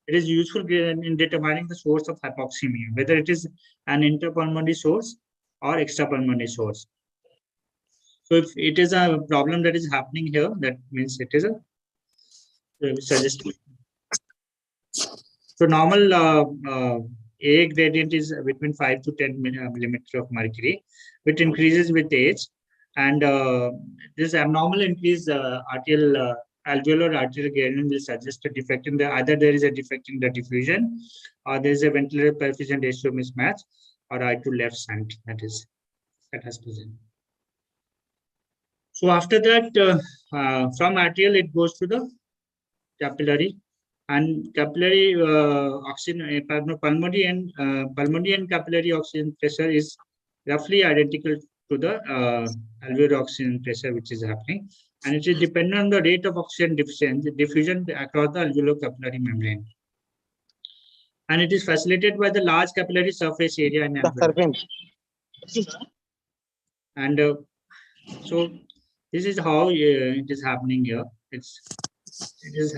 in determining the source of hypoxemia, whether it is an interpulmonary source or extrapulmonary source. So if it is a problem that is happening here, that means it is a suggestion. So normal AA gradient is between 5 to 10 millimeters of mercury, which increases with age. And this abnormal increase alveolar arterial gradient will suggest a defect in either there is a defect in the diffusion, or there is a ventilator perfusion ratio mismatch, or right to left shunt that has present. So after that, from arterial it goes to the capillary, and capillary oxygen, pulmonary and capillary oxygen pressure is roughly identical to the alveolar oxygen pressure which is happening, and it is dependent on the rate of oxygen diffusion across the alveolar capillary membrane, and it is facilitated by the large capillary surface area in alveoli. And so this is how it is happening here. It is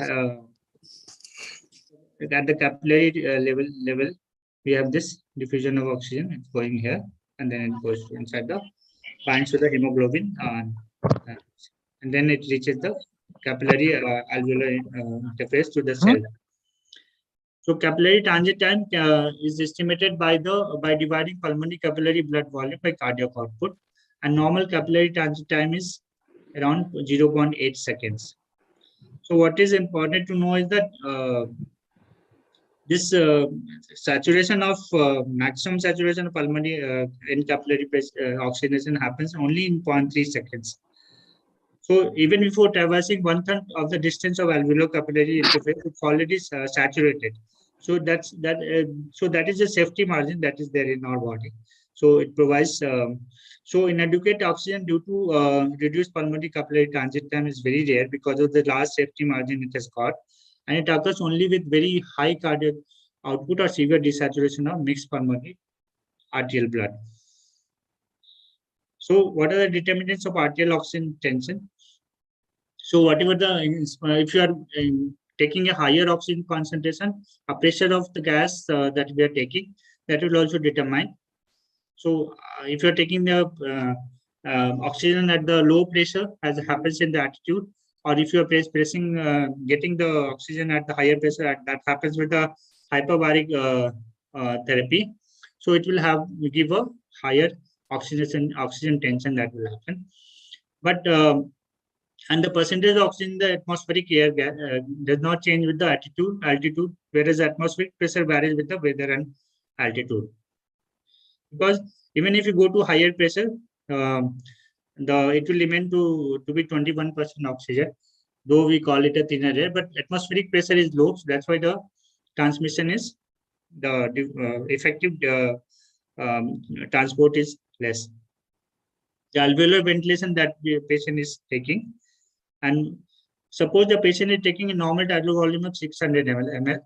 at the capillary level, we have this diffusion of oxygen. It's going here, and then it goes inside the binds to the hemoglobin, and then it reaches the capillary alveolar interface to the cell. So capillary transit time is estimated by dividing pulmonary capillary blood volume by cardiac output, and normal capillary transit time is around 0.8 seconds. So what is important to know is that this saturation of maximum saturation of pulmonary in capillary oxygenation happens only in 0.3 seconds. So even before traversing 1/3 of the distance of alveolar capillary interface, it's already saturated. So that is a safety margin that is there in our body. So it provides so inadequate oxygen due to reduced pulmonary capillary transit time is very rare because of the large safety margin it has got, and it occurs only with very high cardiac output or severe desaturation of mixed pulmonary arterial blood. So what are the determinants of arterial oxygen tension? So whatever if you are taking a higher oxygen concentration, a pressure of the gas that we are taking, that will also determine. So if you are taking the oxygen at the low pressure, as happens in the attitude, or if you are getting the oxygen at the higher pressure, that happens with the hyperbaric therapy. So it will give a higher oxygen tension that will happen. But and the percentage of oxygen in the atmospheric air does not change with the altitude, whereas atmospheric pressure varies with the weather and altitude. Because even if you go to higher pressure, it will remain to be 21% oxygen. though we call it a thinner air, but atmospheric pressure is low. So that's why the transmission is the effective transport is less. The alveolar ventilation that the patient is taking, and suppose the patient is taking a normal tidal volume of 600 ml,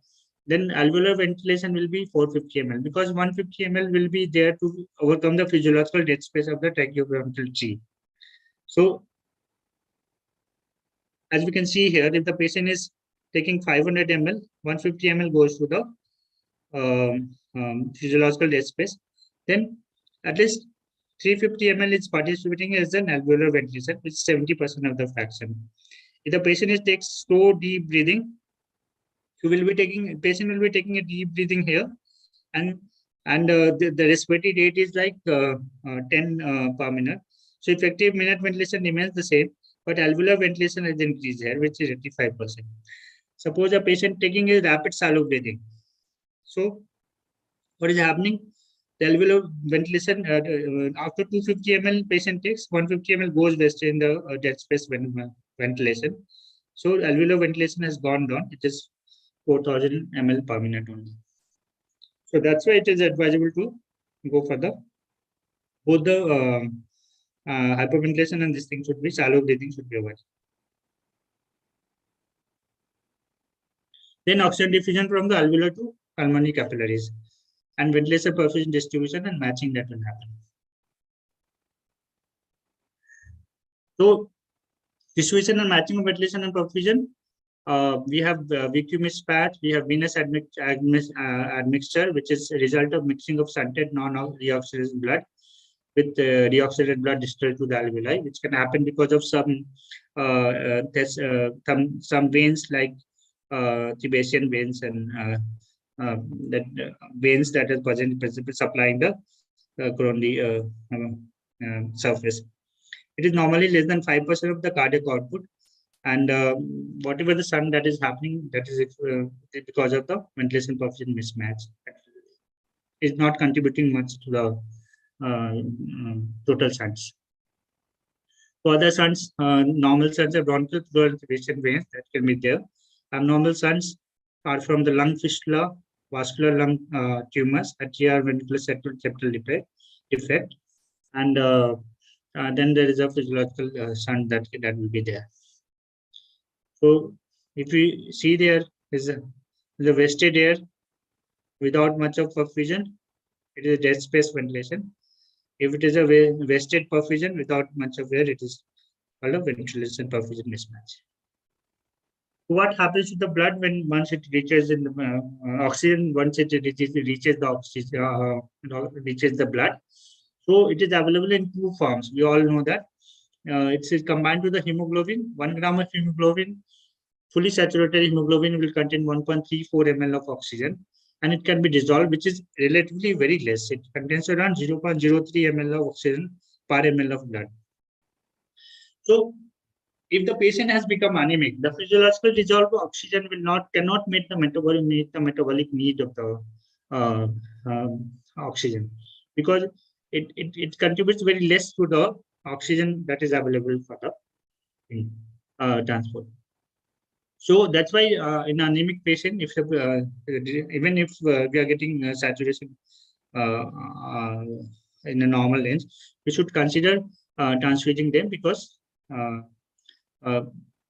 then alveolar ventilation will be 450 ml, because 150 ml will be there to overcome the physiological dead space of the tracheobronchial tree. So as we can see here, if the patient is taking 500 ml, 150 ml goes to the physiological dead space, then at least 350 ml is participating as an alveolar ventilation, which is 70% of the fraction. If the patient takes slow deep breathing, patient will be taking a deep breathing here, and the respiratory rate is like 10 per minute. So effective minute ventilation remains the same, but alveolar ventilation has increased here, which is 85%. Suppose a patient taking a rapid shallow breathing. So what is happening? The alveolar ventilation after 250 ml patient takes, 150 ml goes wasted in the dead space ventilation. So alveolar ventilation has gone down. It is 4000 ml per minute only. So that's why it is advisable to go for both the hyperventilation and this thing should be shallow breathing should be avoided. Then oxygen diffusion from the alveolar to pulmonary capillaries, and ventilation perfusion distribution and matching that will happen. So distribution and matching of ventilation and perfusion, we have VQ patch, we have venous admixture, which is a result of mixing of shunted non-reoxygenated blood with reoxygenated blood distilled to the alveoli, which can happen because of some veins like Tibetan veins and veins that are present supplying the coronary surface. It is normally less than 5% of the cardiac output, and whatever the sun that is happening, that is because of the ventilation perfusion mismatch. Is not contributing much to the total suns. For other suns, normal suns are bronchial Tibetan veins that can be there. Abnormal suns are from the lung fistula, vascular lung tumors, atrial ventricular septal defect, and then there is a physiological sun that will be there. So if we see there is a wasted air without much of perfusion, it is a dead space ventilation. If it is a wasted perfusion without much of air, it is called a ventilation perfusion mismatch. What happens to the blood when once it reaches in the oxygen, once it reaches the oxygen, reaches the blood? So it is available in two forms. We all know that it is combined with the hemoglobin. 1 gram of hemoglobin, fully saturated hemoglobin, will contain 1.34 ml of oxygen, and it can be dissolved, which is relatively very less. It contains around 0.03 ml of oxygen per ml of blood. So if the patient has become anemic, the physiological dissolved oxygen cannot meet the metabolic need of the oxygen, because it contributes very less to the oxygen that is available for the transport. So that's why in anemic patient, if even if we are getting saturation in a normal range, we should consider transfusing them, because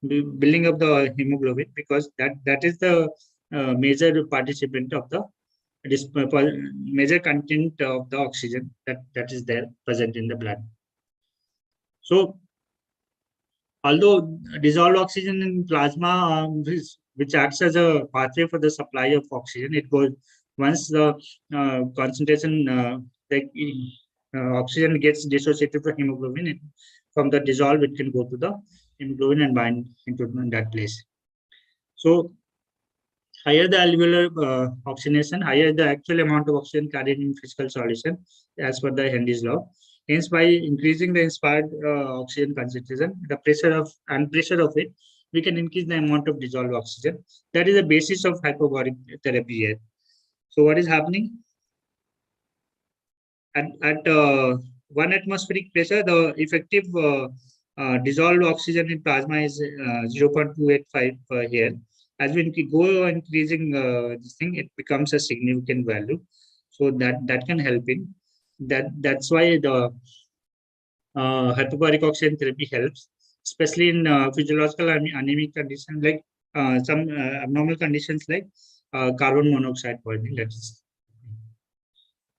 building up the hemoglobin, because that is the major participant of the major content of the oxygen that is there present in the blood. So although dissolved oxygen in plasma, which acts as a pathway for the supply of oxygen, it goes once the concentration, oxygen gets dissociated from hemoglobin, from the dissolved, it can go to the hemoglobin and bind into that place. So higher the alveolar oxygenation, higher the actual amount of oxygen carried in physical solution, as per the Henry's law. Hence, by increasing the inspired oxygen concentration, the pressure of it, we can increase the amount of dissolved oxygen. That is the basis of hypobaric therapy here. So what is happening? At 1 atmospheric pressure, the effective dissolved oxygen in plasma is 0.285 per here. As we go increasing this thing, it becomes a significant value. So that can help in that's why the hypobaric oxygen therapy helps, especially in physiological anemic conditions like some abnormal conditions like carbon monoxide poisoning.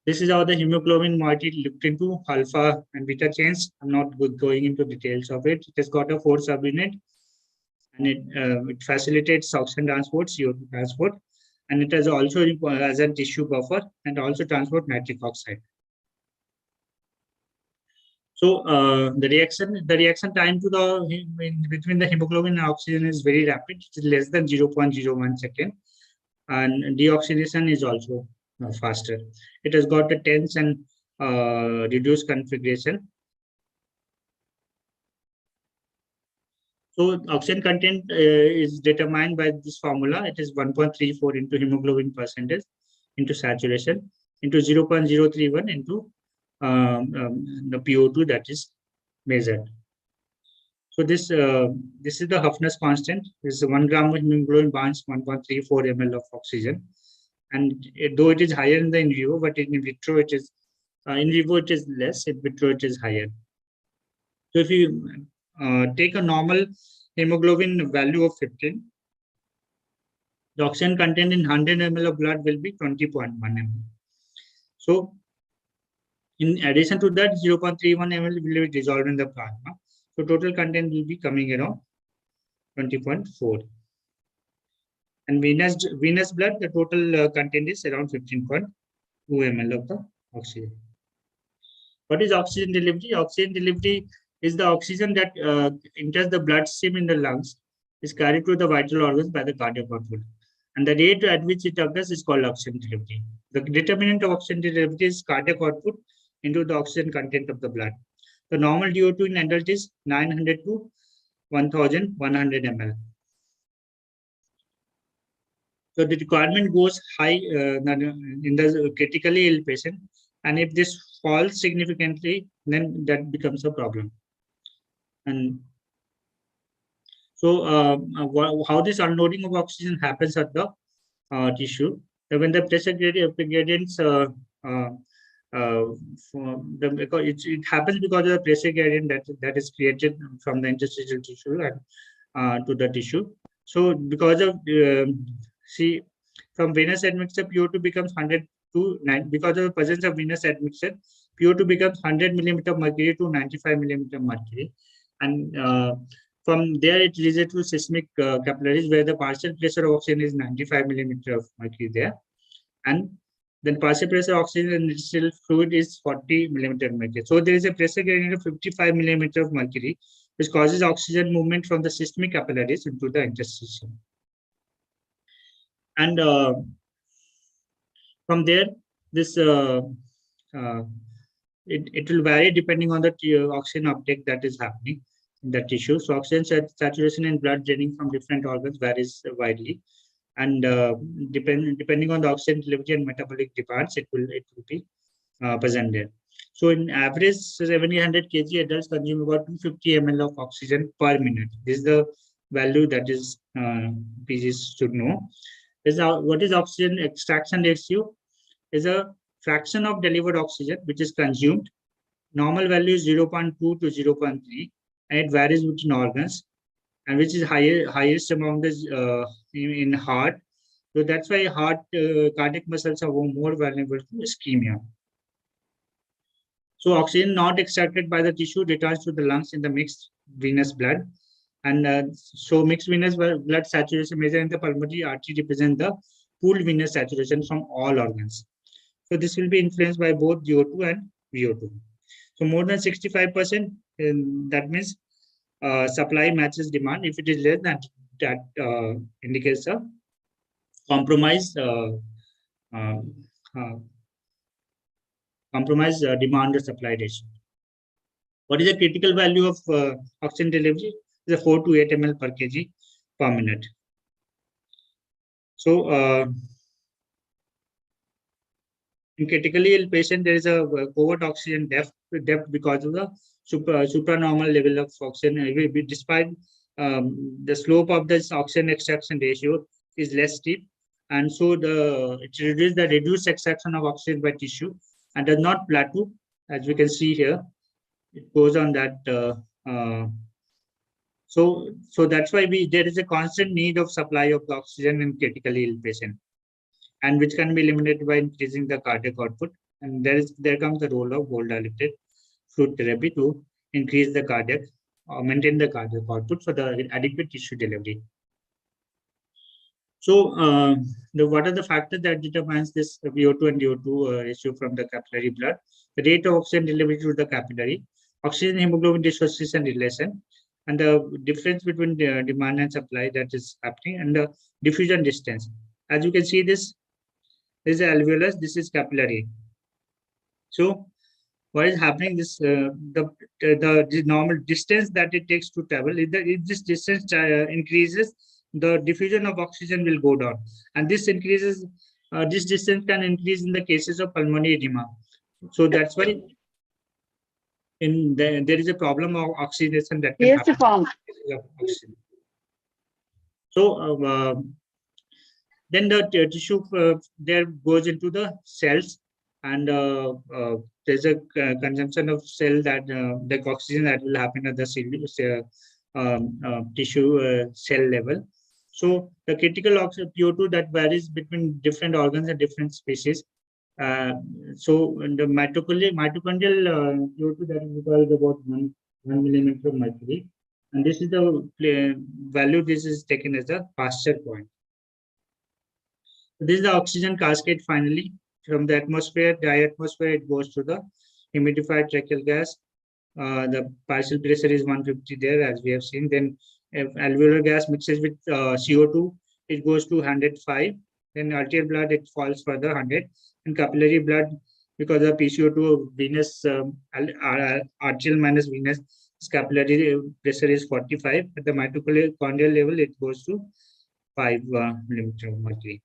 This is how the hemoglobin moiety looked into alpha and beta chains. I'm not going into details of it. It has got a 4 subunit, and it facilitates oxygen transport, CO2 transport, and it has also as a tissue buffer and also transport nitric oxide. So the reaction time to between the hemoglobin and oxygen is very rapid. It is less than 0.01 second, and deoxidation is also faster. It has got a tense and reduced configuration. So oxygen content is determined by this formula. It is 1.34 into hemoglobin percentage into saturation into 0.031 into the PO2 that is measured. So this is the Huffner's constant. This is 1 gram of hemoglobin bonds 1.34 ml of oxygen. And though it is higher in the in vivo, but in vitro it is in vivo it is less. In vitro it is higher. So if you take a normal hemoglobin value of 15, the oxygen content in 100 ml of blood will be 20.1 ml. So in addition to that, 0.31 ml will be dissolved in the plasma. So total content will be coming around 20.4. And venous blood, the total content is around 15.2 ml of the oxygen. What is oxygen delivery? Oxygen delivery is the oxygen that enters the bloodstream in the lungs, is carried to the vital organs by the cardiac output. And the rate at which it occurs is called oxygen delivery. The determinant of oxygen delivery is cardiac output into the oxygen content of the blood. The normal DO2 in adult is 900 to 1100 ml. So the requirement goes high in the critically ill patient, and if this falls significantly, then that becomes a problem. And so how this unloading of oxygen happens at the tissue. So when the pressure gradients because it happens because of the pressure gradient that is created from the interstitial tissue and to the tissue. So because of from venous admixture, PO2 becomes 100 to 9. Because of the presence of venous admixture, PO2 becomes 100 millimeter mercury to 95 millimeter mercury, and from there it leads to seismic capillaries where the partial pressure of oxygen is 95 millimeter of mercury there, and then partial pressure oxygen and interstitial fluid is 40 millimeter mercury. So there is a pressure gradient of 55 millimeter of mercury, which causes oxygen movement from the seismic capillaries into the interstitium. And from there, this it will vary depending on the oxygen uptake that is happening in the tissue. So oxygen saturation in blood draining from different organs varies widely, and depending on the oxygen delivery and metabolic demands, it will be present there. So in average, 700 kg adults consume about 250 ml of oxygen per minute. This is the value that is PGs should know. What is oxygen extraction ratio? Is a fraction of delivered oxygen which is consumed. Normal value is 0.2 to 0.3, and it varies between organs, and which is highest among the in heart. So that's why heart cardiac muscles are more vulnerable to ischemia. So oxygen not extracted by the tissue returns to the lungs in the mixed venous blood. And so mixed venous blood saturation measured in the pulmonary artery represent the pooled venous saturation from all organs. So this will be influenced by both DO2 and VO2. So more than 65%, that means supply matches demand. If it is less than that, indicates a compromise demand or supply ratio. What is the critical value of oxygen delivery? Is a 4 to 8 ml per kg per minute. So in critically ill patient, there is a covert oxygen depth because of the supranormal level of oxygen, despite the slope of this oxygen extraction ratio is less steep, and so it reduces the reduced extraction of oxygen by tissue and does not plateau, as we can see here. It goes on that. So that's why there is a constant need of supply of the oxygen in critically ill patient, and which can be eliminated by increasing the cardiac output. And there comes the role of gold dilated fluid therapy to increase the cardiac or maintain the cardiac output for the adequate tissue delivery. So what are the factors that determines this VO2 and DO2 ratio from the capillary blood? The rate of oxygen delivery to the capillary, oxygen hemoglobin dissociation relation, and the difference between the demand and supply that is happening, and the diffusion distance. As you can see, this is alveolus, this is capillary. So what is happening? The normal distance that it takes to travel, if this distance increases, the diffusion of oxygen will go down, and this increases. This distance can increase in the cases of pulmonary edema. So that's why there is a problem of oxidation that can happen. Form. So then the tissue there goes into the cells, and there's a consumption of cell that the oxygen that will happen at the tissue cell level. So the critical oxygen PO2 that varies between different organs and different species. So the mitochondrial PO2 that is equal to about 1 millimeter of mercury, and this is the value. This is taken as a Pasteur point. This is the oxygen cascade. Finally, from the atmosphere, it goes to the humidified tracheal gas. The partial pressure is 150 there, as we have seen. Then if alveolar gas mixes with CO2, it goes to 105. Then arterial blood, it falls further 100. And capillary blood, because of PCO2, venous arterial minus venous, capillary pressure is 45. At the mitochondrial level, it goes to 5 millimeter of mercury.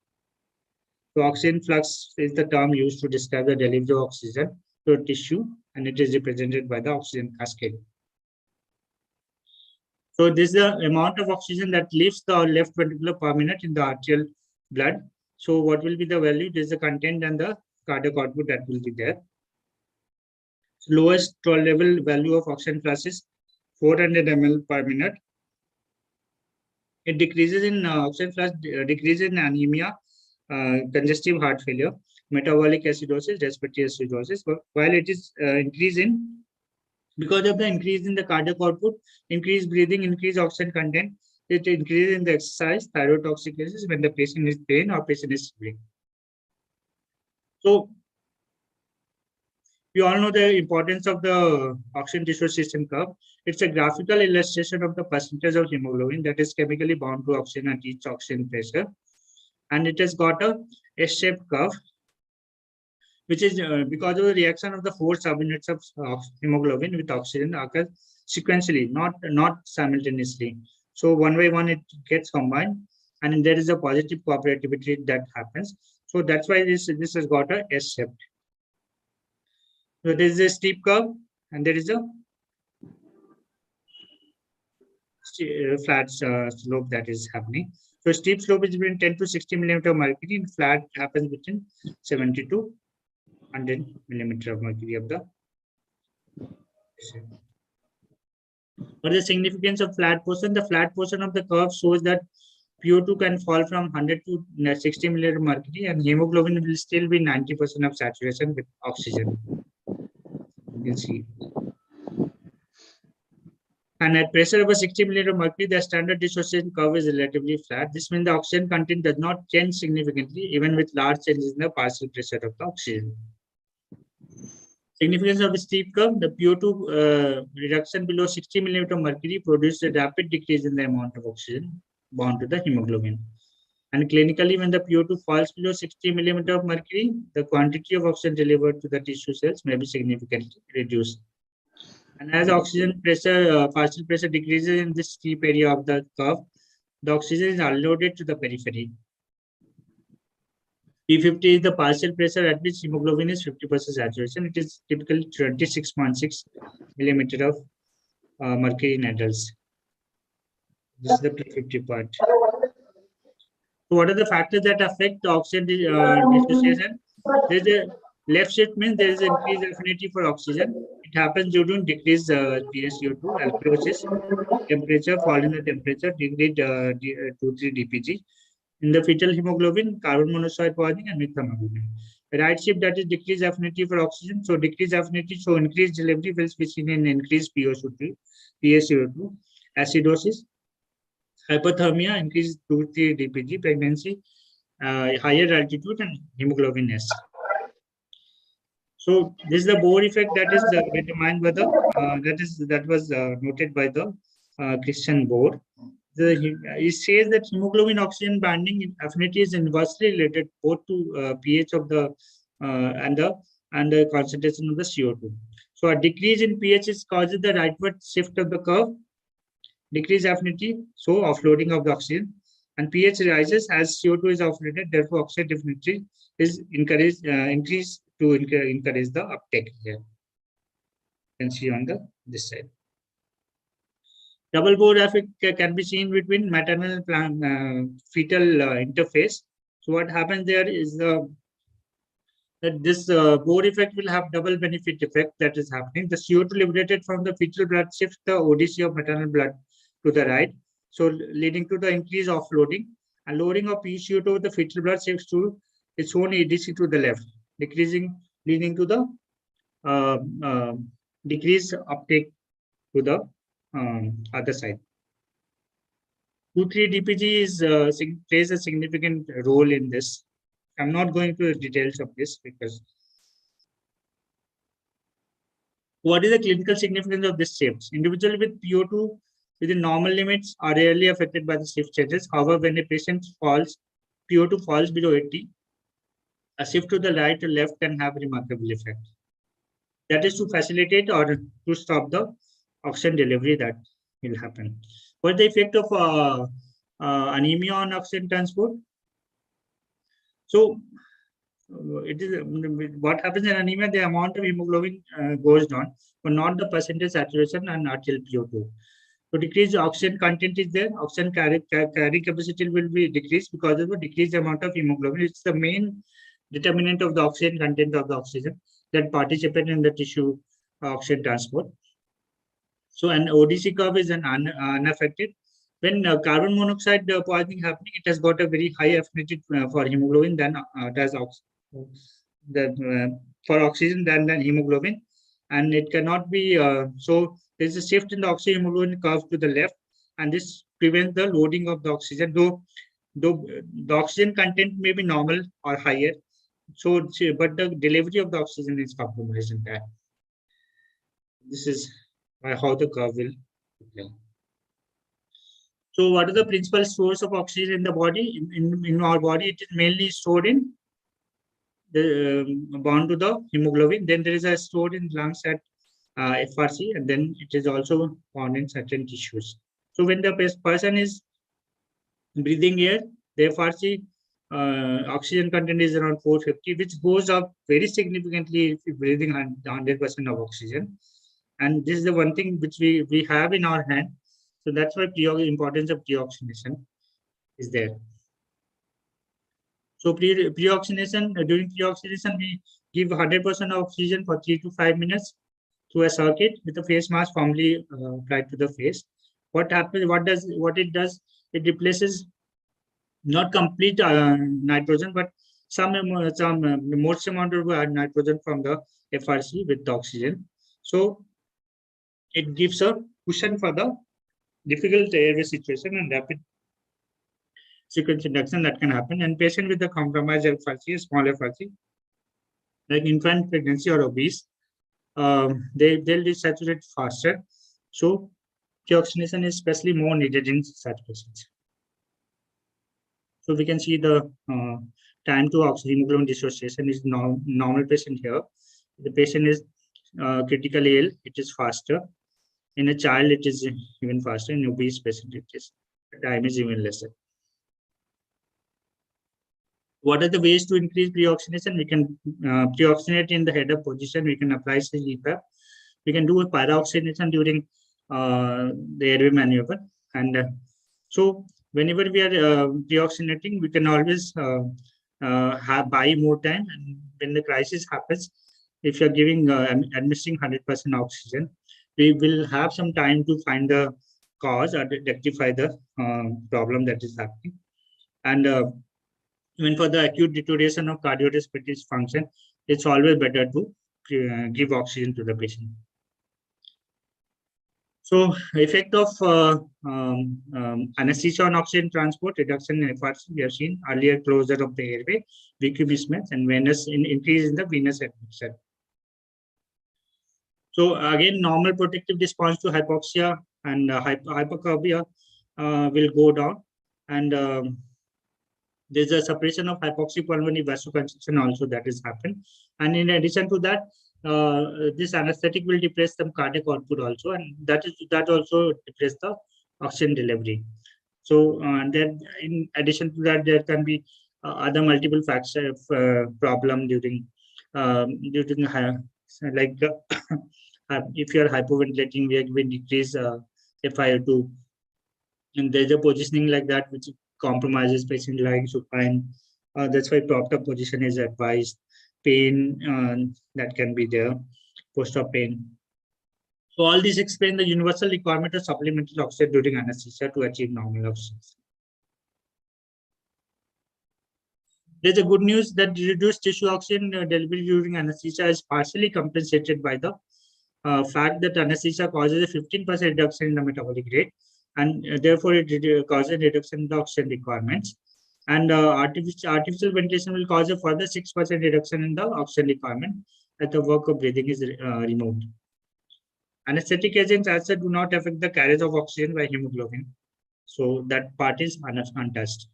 So oxygen flux is the term used to describe the delivery of oxygen to a tissue, and it is represented by the oxygen cascade. So this is the amount of oxygen that leaves the left ventricle per minute in the arterial blood. So what will be the value? This is the content and the cardiac output that will be there. So lowest tolerable value of oxygen flux is 400 ml per minute. It decreases in oxygen flux, decreases in anemia, congestive heart failure, metabolic acidosis, respiratory acidosis. But while it is increasing, because of the increase in the cardiac output, increased breathing, increased oxygen content, it increases in the exercise, thyrotoxicosis when the patient is pain or patient is suffering. So you all know the importance of the oxygen dissociation curve. It's a graphical illustration of the percentage of hemoglobin that is chemically bound to oxygen at each oxygen pressure. And it has got a S-shaped curve, which is because of the reaction of the 4 subunits of hemoglobin with oxygen occurs sequentially, not simultaneously. So one by one it gets combined, and there is a positive cooperativity that happens. So that's why this has got a S-shaped. So there is a steep curve, and there is a flat slope that is happening. So steep slope is between 10 to 60 millimeter of mercury, and flat happens between 70 to 100 millimeter of mercury of the. What is the significance of flat portion? The flat portion of the curve shows that PO2 can fall from 100 to 60 millimeter of mercury, and hemoglobin will still be 90% of saturation with oxygen. You can see. And at pressure over 60 millimeter of mercury, the standard dissociation curve is relatively flat. This means the oxygen content does not change significantly, even with large changes in the partial pressure of the oxygen. Significance of a steep curve: the PO2 reduction below 60 millimeter of mercury produces a rapid decrease in the amount of oxygen bound to the hemoglobin. And clinically, when the PO2 falls below 60 millimeter of mercury, the quantity of oxygen delivered to the tissue cells may be significantly reduced. And as oxygen pressure, partial pressure decreases in this steep area of the curve, the oxygen is unloaded to the periphery. P50 is the partial pressure at which hemoglobin is 50% saturation. It is typically 26.6 millimeter of mercury in adults. This is the P50 part. So what are the factors that affect the oxygen dissociation? There's a left shift means there is increased affinity for oxygen. It happens due to decreased PaCO2, alkalosis, temperature, fall in the temperature, degrade 2,3 dpg. In the fetal hemoglobin, carbon monoxide poisoning, and methhemoglobin. The right shift, that is decreased affinity for oxygen. So decreased affinity, so increased delivery will be seen in increased PaCO2, acidosis, hypothermia, increased 2,3 dpg, pregnancy, higher altitude, and hemoglobin S. So this is the Bohr effect that is determined by the that was noted by the Christian Bohr. It says that hemoglobin oxygen binding affinity is inversely related both to pH of the and the concentration of the CO2. So a decrease in pH causes the rightward shift of the curve, decrease affinity, so offloading of the oxygen, and pH rises as CO2 is offloaded. Therefore, oxide affinity is increased to encourage the uptake here. You can see on this side. Double Bohr effect can be seen between maternal fetal interface. So what happens there is that this Bohr effect will have double benefit effect that is happening. The CO2 liberated from the fetal blood shifts the ODC of maternal blood to the right, so leading to the increased offloading, and lowering of PCO2 of the fetal blood shifts to its own ADC to the left, leading to the decreased uptake to the other side. 2,3 dpg is plays a significant role in this. I'm not going to the details of this because what is the clinical significance of this shifts? Individuals with PO2 within normal limits are rarely affected by the shift changes. However, when a patient PO2 falls below 80, a shift to the right or left can have a remarkable effect. That is to facilitate or to stop the oxygen delivery that will happen. What is the effect of anemia on oxygen transport? So it is what happens in anemia, the amount of hemoglobin goes down, but not the percentage saturation and arterial PO2. So decreased oxygen content is there. Oxygen carry capacity will be decreased because of the decreased amount of hemoglobin. It's the main determinant of the oxygen content of the oxygen that participate in the tissue oxygen transport. So an ODC curve is unaffected. When carbon monoxide poisoning happening, it has got a very high affinity for hemoglobin than does for oxygen than hemoglobin, and it cannot be so. There's a shift in the oxygen hemoglobin curve to the left, and this prevents the loading of the oxygen. Though the oxygen content may be normal or higher, so but the delivery of the oxygen is compromised in that. This is how the curve will play. So what are the principal source of oxygen in the body? In our body, it is mainly stored in the bound to the hemoglobin. Then there is a stored in lungs at FRC, and then it is also found in certain tissues. So when the person is breathing air, the FRC oxygen content is around 450, which goes up very significantly if you're breathing 100% of oxygen. And this is the one thing which we have in our hand. So that's why importance of pre-oxygenation is there. So pre-oxygenation, during pre-oxygenation, we give 100% of oxygen for 3 to 5 minutes through a circuit with a face mask firmly applied to the face. What happens? What it does? It replaces not complete nitrogen, but some most amount of nitrogen from the FRC with the oxygen. So it gives a cushion for the difficult airway situation and rapid sequence induction that can happen. And patient with the compromised FRC, small FRC, like infant, pregnancy, or obese, they'll desaturate faster. So deoxygenation is especially more needed in such patients. So we can see the time to hemoglobin dissociation is normal patient here. The patient is critically ill, it is faster. In a child, it is even faster. In obese patient, the time is even lesser. What are the ways to increase pre-oxygenation? We can pre-oxygenate in the head-up position. We can apply CPAP. We can do a para-oxygenation during the airway maneuver. And so whenever we are pre-oxygenating, we can always buy more time. And when the crisis happens, if you're giving administering 100% oxygen, we will have some time to find the cause or rectify the problem that is happening. And even for the acute deterioration of cardiorespiratory function, it's always better to give oxygen to the patient. So, effect of anesthesia on oxygen transport, reduction in FRC, we have seen earlier closure of the airway, VQ mismatch, and venous increase in the venous admission. So, again, normal protective response to hypoxia and hypocarbia will go down, and there's a suppression of hypoxia-pulmonary vasoconstriction also that has happened. And in addition to that, this anesthetic will depress some cardiac output also, and that also depress the oxygen delivery. So then in addition to that, there can be other multiple factors of problem during like if you are hypoventilating, we decrease FiO2, and there's a positioning like that which compromises patient lying supine. That's why propped up position is advised. Pain that can be there, post-op pain. So all these explain the universal requirement of supplemental oxygen during anesthesia to achieve normal oxygen. There's a good news that reduced tissue oxygen delivery during anesthesia is partially compensated by the fact that anesthesia causes a 15% reduction in the metabolic rate, and therefore it causes a reduction in the oxygen requirements. And artificial ventilation will cause a further 6% reduction in the oxygen requirement as the work of breathing is removed. Anesthetic agents also do not affect the carriage of oxygen by hemoglobin. So that part is untouched.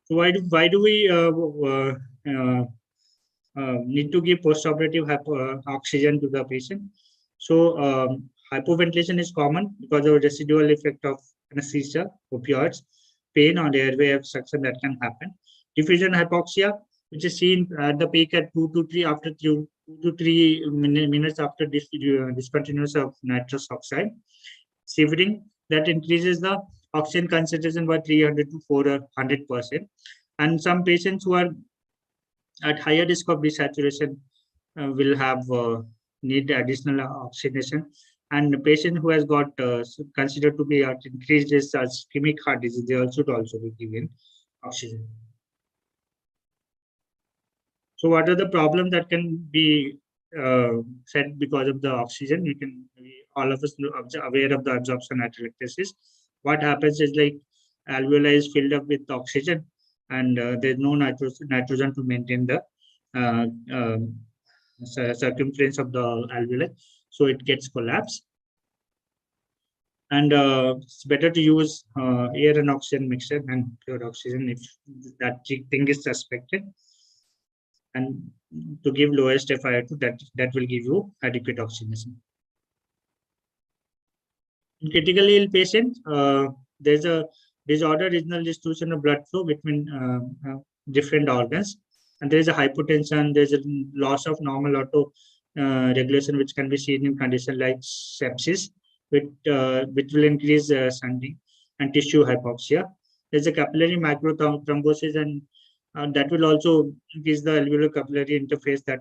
So why do we need to give postoperative oxygen to the patient? So hypoventilation is common because of residual effect of anesthesia, opioids, pain or airway obstruction that can happen. Diffusion hypoxia, which is seen at the peak at 2 to 3 minutes after discontinuance of nitrous oxide. Shivering, that increases the oxygen concentration by 300 to 400%. And some patients who are at higher risk of desaturation will have need additional oxygenation. And the patient who has got considered to be at increased risk as ischemic heart disease, they should also be given oxygen. So what are the problems that can be said because of the oxygen? All of us are aware of the absorption atelectasis. What happens is like alveoli is filled up with oxygen, and there's no nitrogen to maintain the circumference of the alveoli, so it gets collapsed. And it's better to use air and oxygen mixture than pure oxygen if that thing is suspected. And to give lowest FiO2, that will give you adequate oxygenation. In critically ill patient, there's a disordered regional distribution of blood flow between different organs, and there is a hypotension. There's a loss of normal auto regulation, which can be seen in conditions like sepsis, which will increase sunding and tissue hypoxia. There's a capillary microthrombosis, and that will also increase the alveolar capillary interface that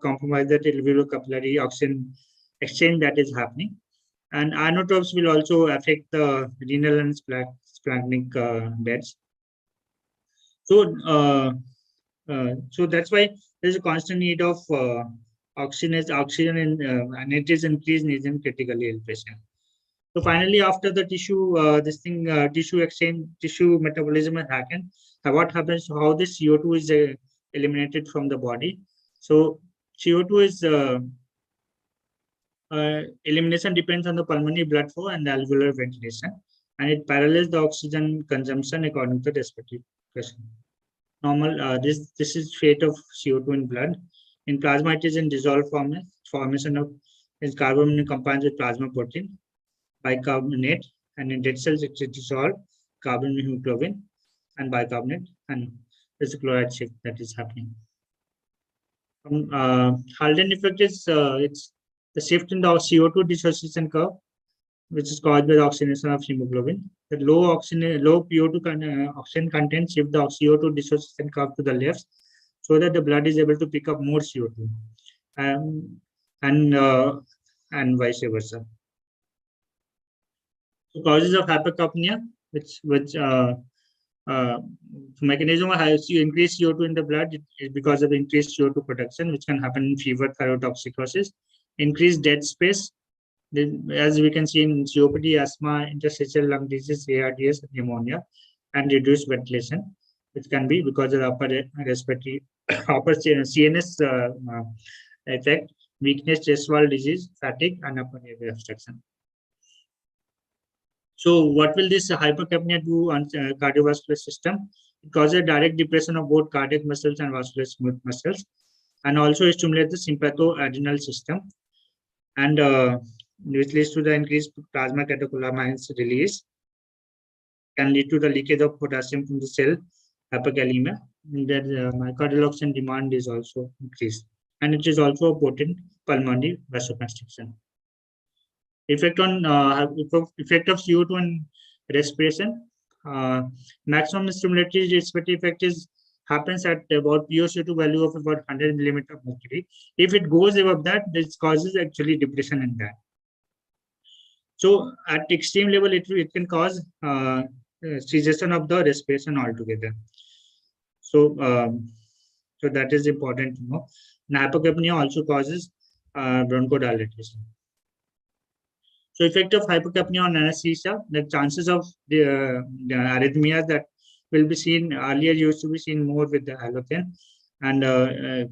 compromise that alveolar capillary oxygen exchange that is happening. And inotropes will also affect the renal and splanchnic beds. So, so that's why there's a constant need of oxygen, and it is increased needs in critically ill patient. So finally, after the tissue, tissue exchange, tissue metabolism has happened. What happens? How this CO2 is eliminated from the body? So CO2 is elimination depends on the pulmonary blood flow and the alveolar ventilation, and it parallels the oxygen consumption according to the respective question. Normal. This is fate of CO2 in blood. In plasma, it is in dissolved formation of is carbon compounds with plasma protein, bicarbonate, and in dead cells it is dissolved carbon hemoglobin and bicarbonate, and there's a chloride shift that is happening. Halden effect is it's the shift in the CO2 dissociation curve, which is caused by the oxidation of hemoglobin. The low PO2 oxygen content shift the CO2 dissociation curve to the left, so that the blood is able to pick up more CO2, and vice versa. So causes of hypercapnia, which mechanism of increased CO2 in the blood is because of increased CO2 production, which can happen in fever, thyrotoxicosis, increased dead space, as we can see in COPD, asthma, interstitial lung disease, ARDS, pneumonia, and reduced ventilation, which can be because of upper respiratory, upper CNS effect, weakness, chest wall disease, fatigue, and upper airway obstruction. So what will this hypercapnia do on cardiovascular system? It causes a direct depression of both cardiac muscles and vascular smooth muscles, and also stimulates the sympathoadrenal system, and which leads to the increased plasma catecholamines release, can lead to the leakage of potassium from the cell, hyperkalemia, and that myocardial oxygen demand is also increased, and it is also a potent pulmonary vasoconstriction. Effect on effect of CO2 on respiration. Maximum stimulatory respiratory effect happens at about PaCO2 value of about 100 millimeter of mercury. If it goes above that, this causes actually depression in that. So at extreme level, it can cause cessation of the respiration altogether. So so that is important to know. And hypocapnia also causes bronchodilation. So effect of hypocapnia on anesthesia, the chances of the arrhythmias that will be seen earlier used to be seen more with the halogen, and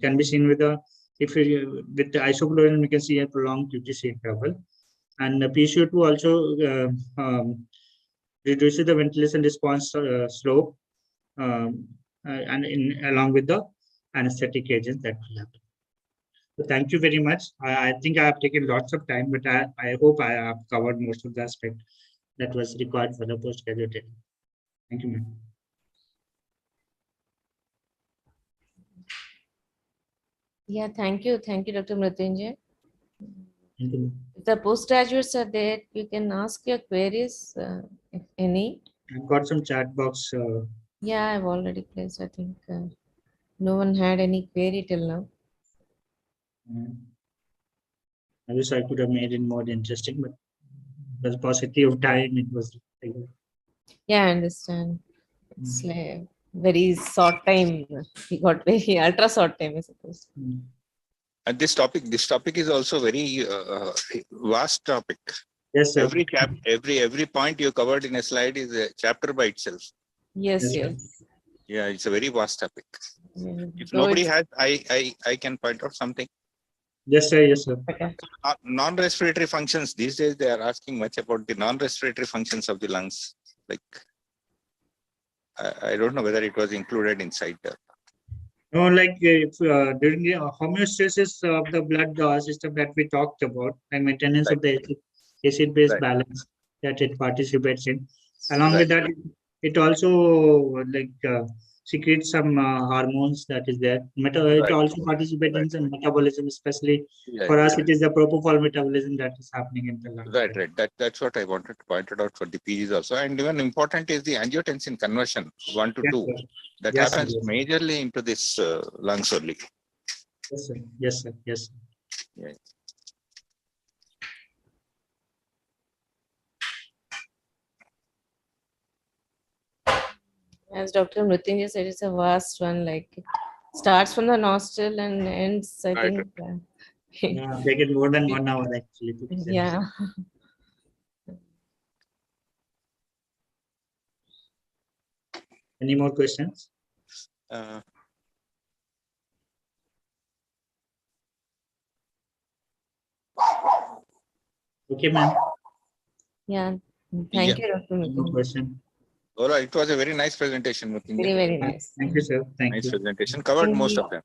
can be seen with the with the isoflurane, we can see a prolonged QT interval, and the PaCO2 also reduces the ventilation response slope, and along with the anesthetic agents that will happen. So thank you very much. I think I have taken lots of time, but I hope I have covered most of the aspect that was required for the postgraduate training. Thank you, ma'am. Yeah, thank you, Dr. Mrityunjay. Thank you. If the postgraduates are there, you can ask your queries, if any. I've got some chat box. Yeah, I've already placed. I think no one had any query till now. I wish I could have made it more interesting, but the paucity of time, it was. Yeah, I understand. It's like very short time. We got very ultra short time, I suppose. And this topic is also very vast topic. Yes, sir. Every point you covered in a slide is a chapter by itself. Yes, Yes, yes. Yeah, it's a very vast topic. Yeah. If So nobody it's- has, I can point out something. Yes, sir. Yes, sir. okay. Non-respiratory functions. These days they are asking much about the non-respiratory functions of the lungs. Like, I don't know whether it was included inside there. No, like if, during the homeostasis of the blood system that we talked about, and maintenance of the acid-base balance that it participates in. Along with that, it also like secretes some hormones that is there. It also participates in some metabolism, especially for us, it is the propofol metabolism that is happening in the lungs. Right. That's what I wanted to point it out for the PGs also. And even important is the angiotensin conversion 1 to 2. Sir. That Yes, happens sir. majorly into this lungs only. Yes, sir. Yes, sir. Yes. Sir. Yeah. As Dr. Mrityunjay said, it's a vast one. Like it starts from the nostril and ends. I think. Yeah, they get more than 1 hour actually. Yeah. Any more questions? Okay, ma'am. Yeah. Thank you, Dr. No Mrityunjay. question. All right, it was a very nice presentation. Very, very nice. Thank you, sir. Thank Nice you. presentation. Covered most of them.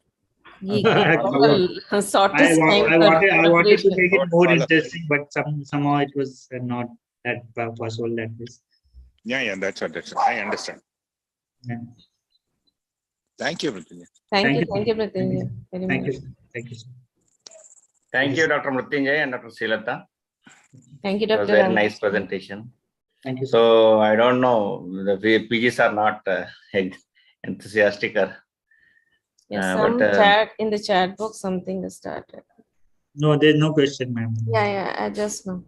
Ye I shortest time. I wanted to preparation. make it more interesting, but somehow it was not that possible that way. Yeah, that's what. I understand. Yeah. Thank you, Mrityunjay. Thank you, Thank you. Mrityunjay, very Thank much. you. Thank you, sir. Thank you, Dr. Mrityunjay and Dr. Srilata. Thank you, It was Dr. a very Ram. nice presentation. Thank you, sir. So I don't know, the PGs are not enthusiastic or Yes, but some chat in the chat box, something is started. No, there's no question, ma'am. Yeah, I just know.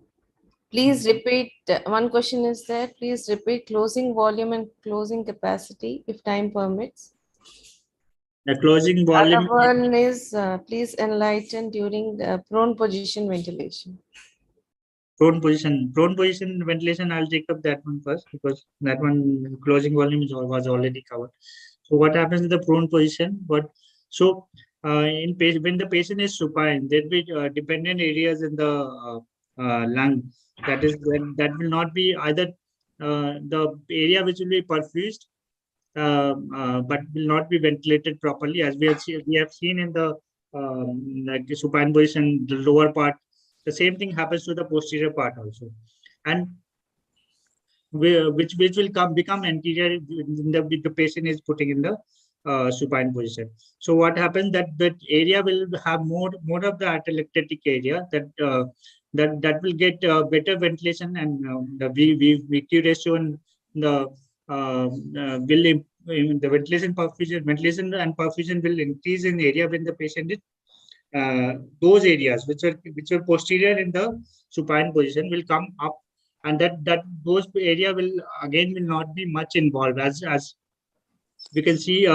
Please repeat. One question is there. Please repeat closing volume and closing capacity if time permits. The closing volume. Other one is please enlighten during the prone position ventilation. Prone position ventilation. I'll take up that one first because that one closing volume was already covered. So what happens in the prone position? When the patient is supine, there'll be dependent areas in the lung. That will not be either the area which will be perfused, but will not be ventilated properly, as we have seen in the like the supine position, the lower part. The same thing happens to the posterior part also, and which will become anterior with the patient is putting in the supine position. So what happens that area will have more of the atelectatic area that will get better ventilation, and the VQ ratio and the the ventilation and perfusion will increase in area when the patient is those areas which are posterior in the supine position will come up, and that those area will not be much involved, as we can see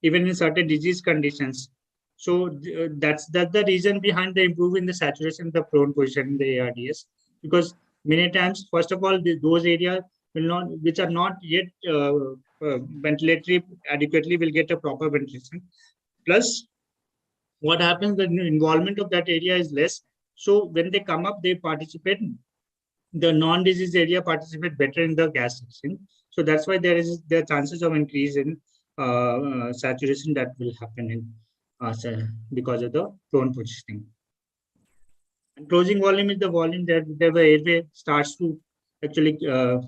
even in certain disease conditions. So that's the reason behind the improving the saturation of the prone position in the ARDS, because many times, first of all, those areas which are not yet ventilatory adequately will get a proper ventilation. Plus, what happens, the involvement of that area is less. So when they come up, they participate. The non-disease area participate better in the gas section. So that's why there are chances of increase in saturation that will happen in because of the prone positioning. Closing volume is the volume that the airway starts to actually close.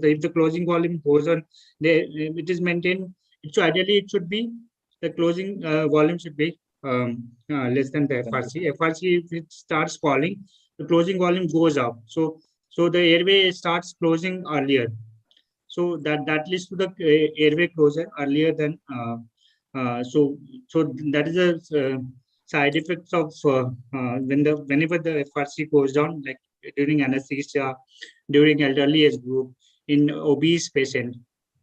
If the closing volume goes on, it is maintained. So ideally, it should be the closing volume should be less than the FRC. FRC, if it starts falling, the closing volume goes up. So the airway starts closing earlier. So that leads to the airway closure earlier than. So that is a side effects of whenever the FRC goes down, like during anesthesia, during elderly age group, in obese patient.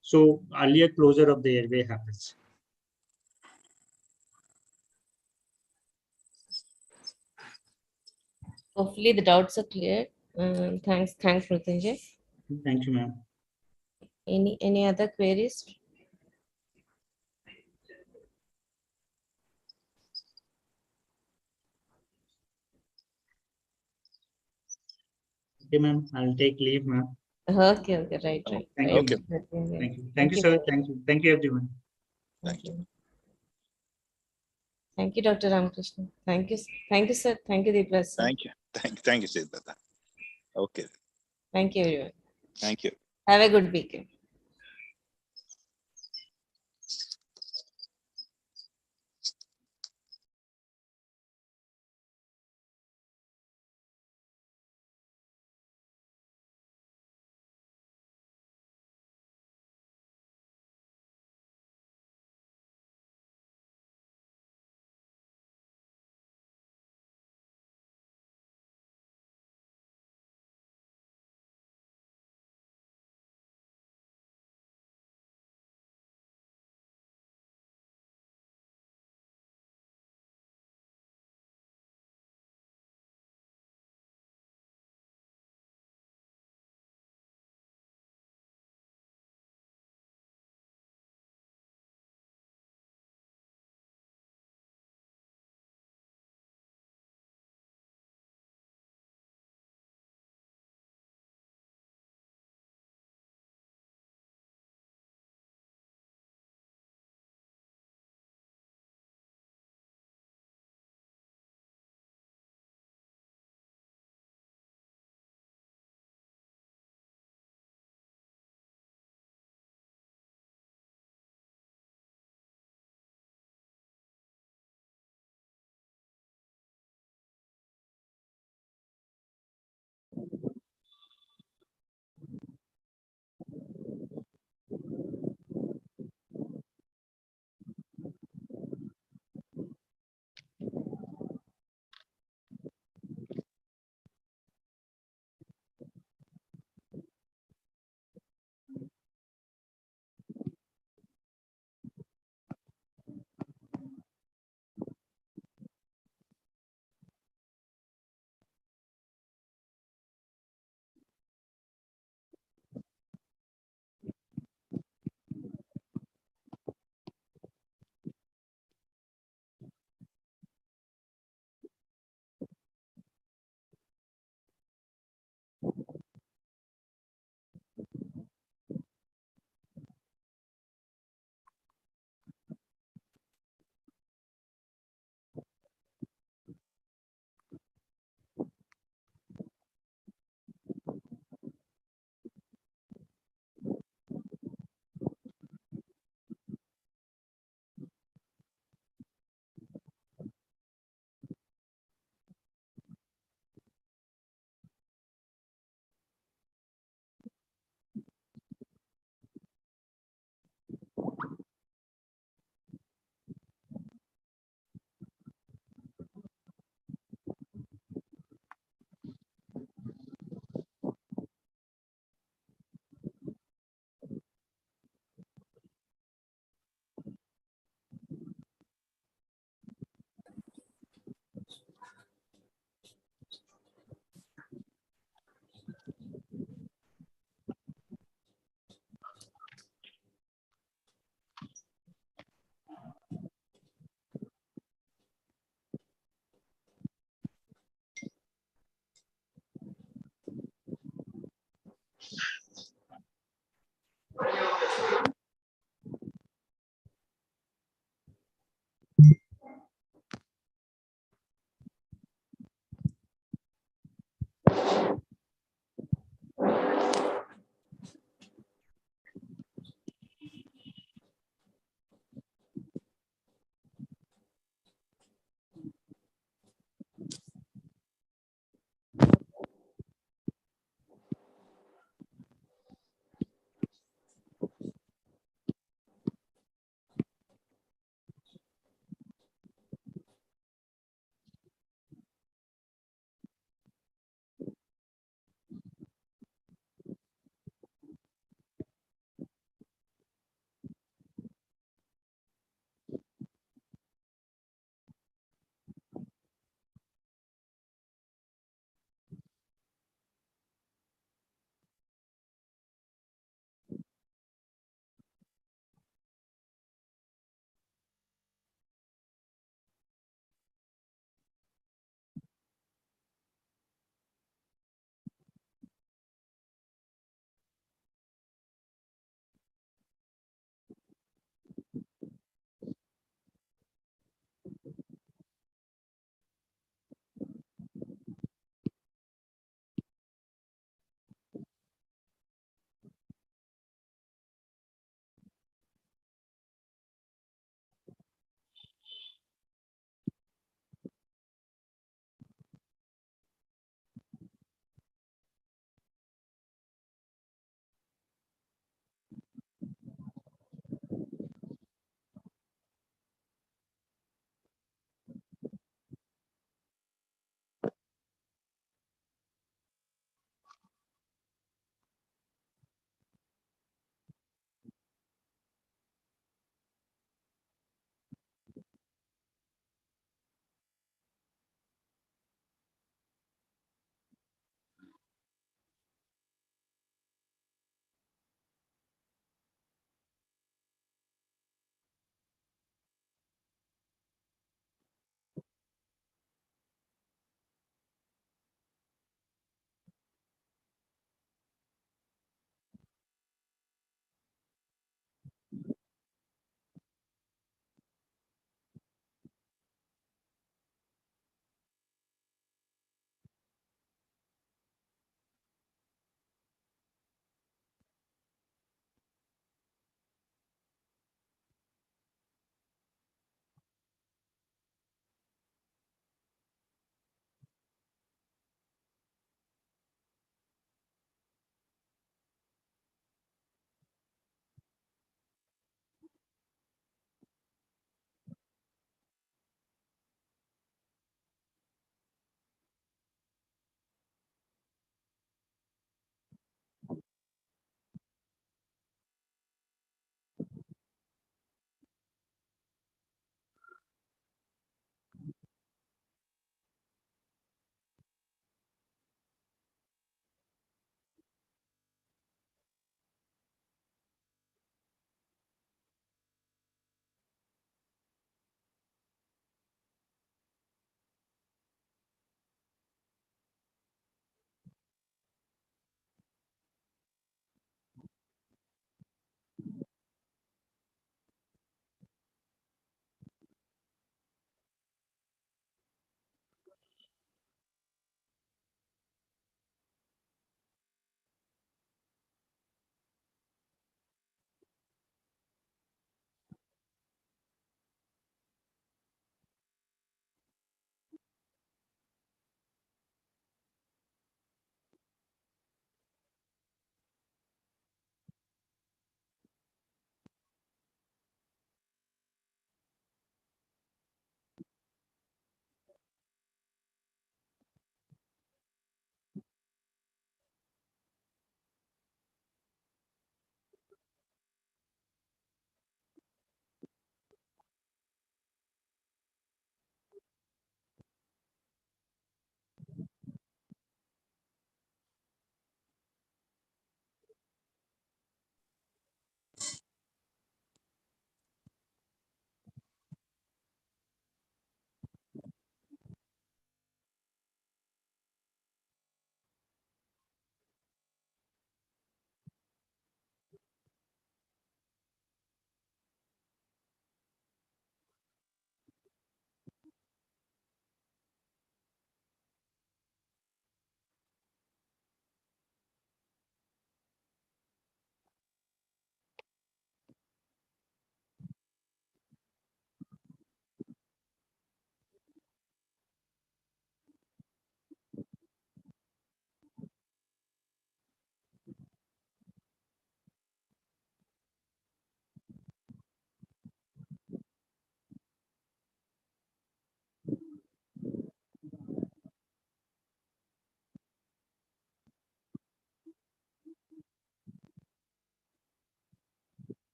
So earlier closure of the airway happens. Hopefully the doubts are clear. Thanks, Mrityunjay. Thank you, ma'am. Any other queries? Okay, ma'am. I'll take leave, ma'am. Okay, right. Thank Right. you. Mrityunjay. Thank you. Thank you, sir. Thank you, everyone. Thank you. Thank you, Dr. Ramakrishna. Thank you, sir. Thank you, Deepra sir. Thank you, Siddhartha. Okay. Thank you, everyone. Thank you. Have a good weekend.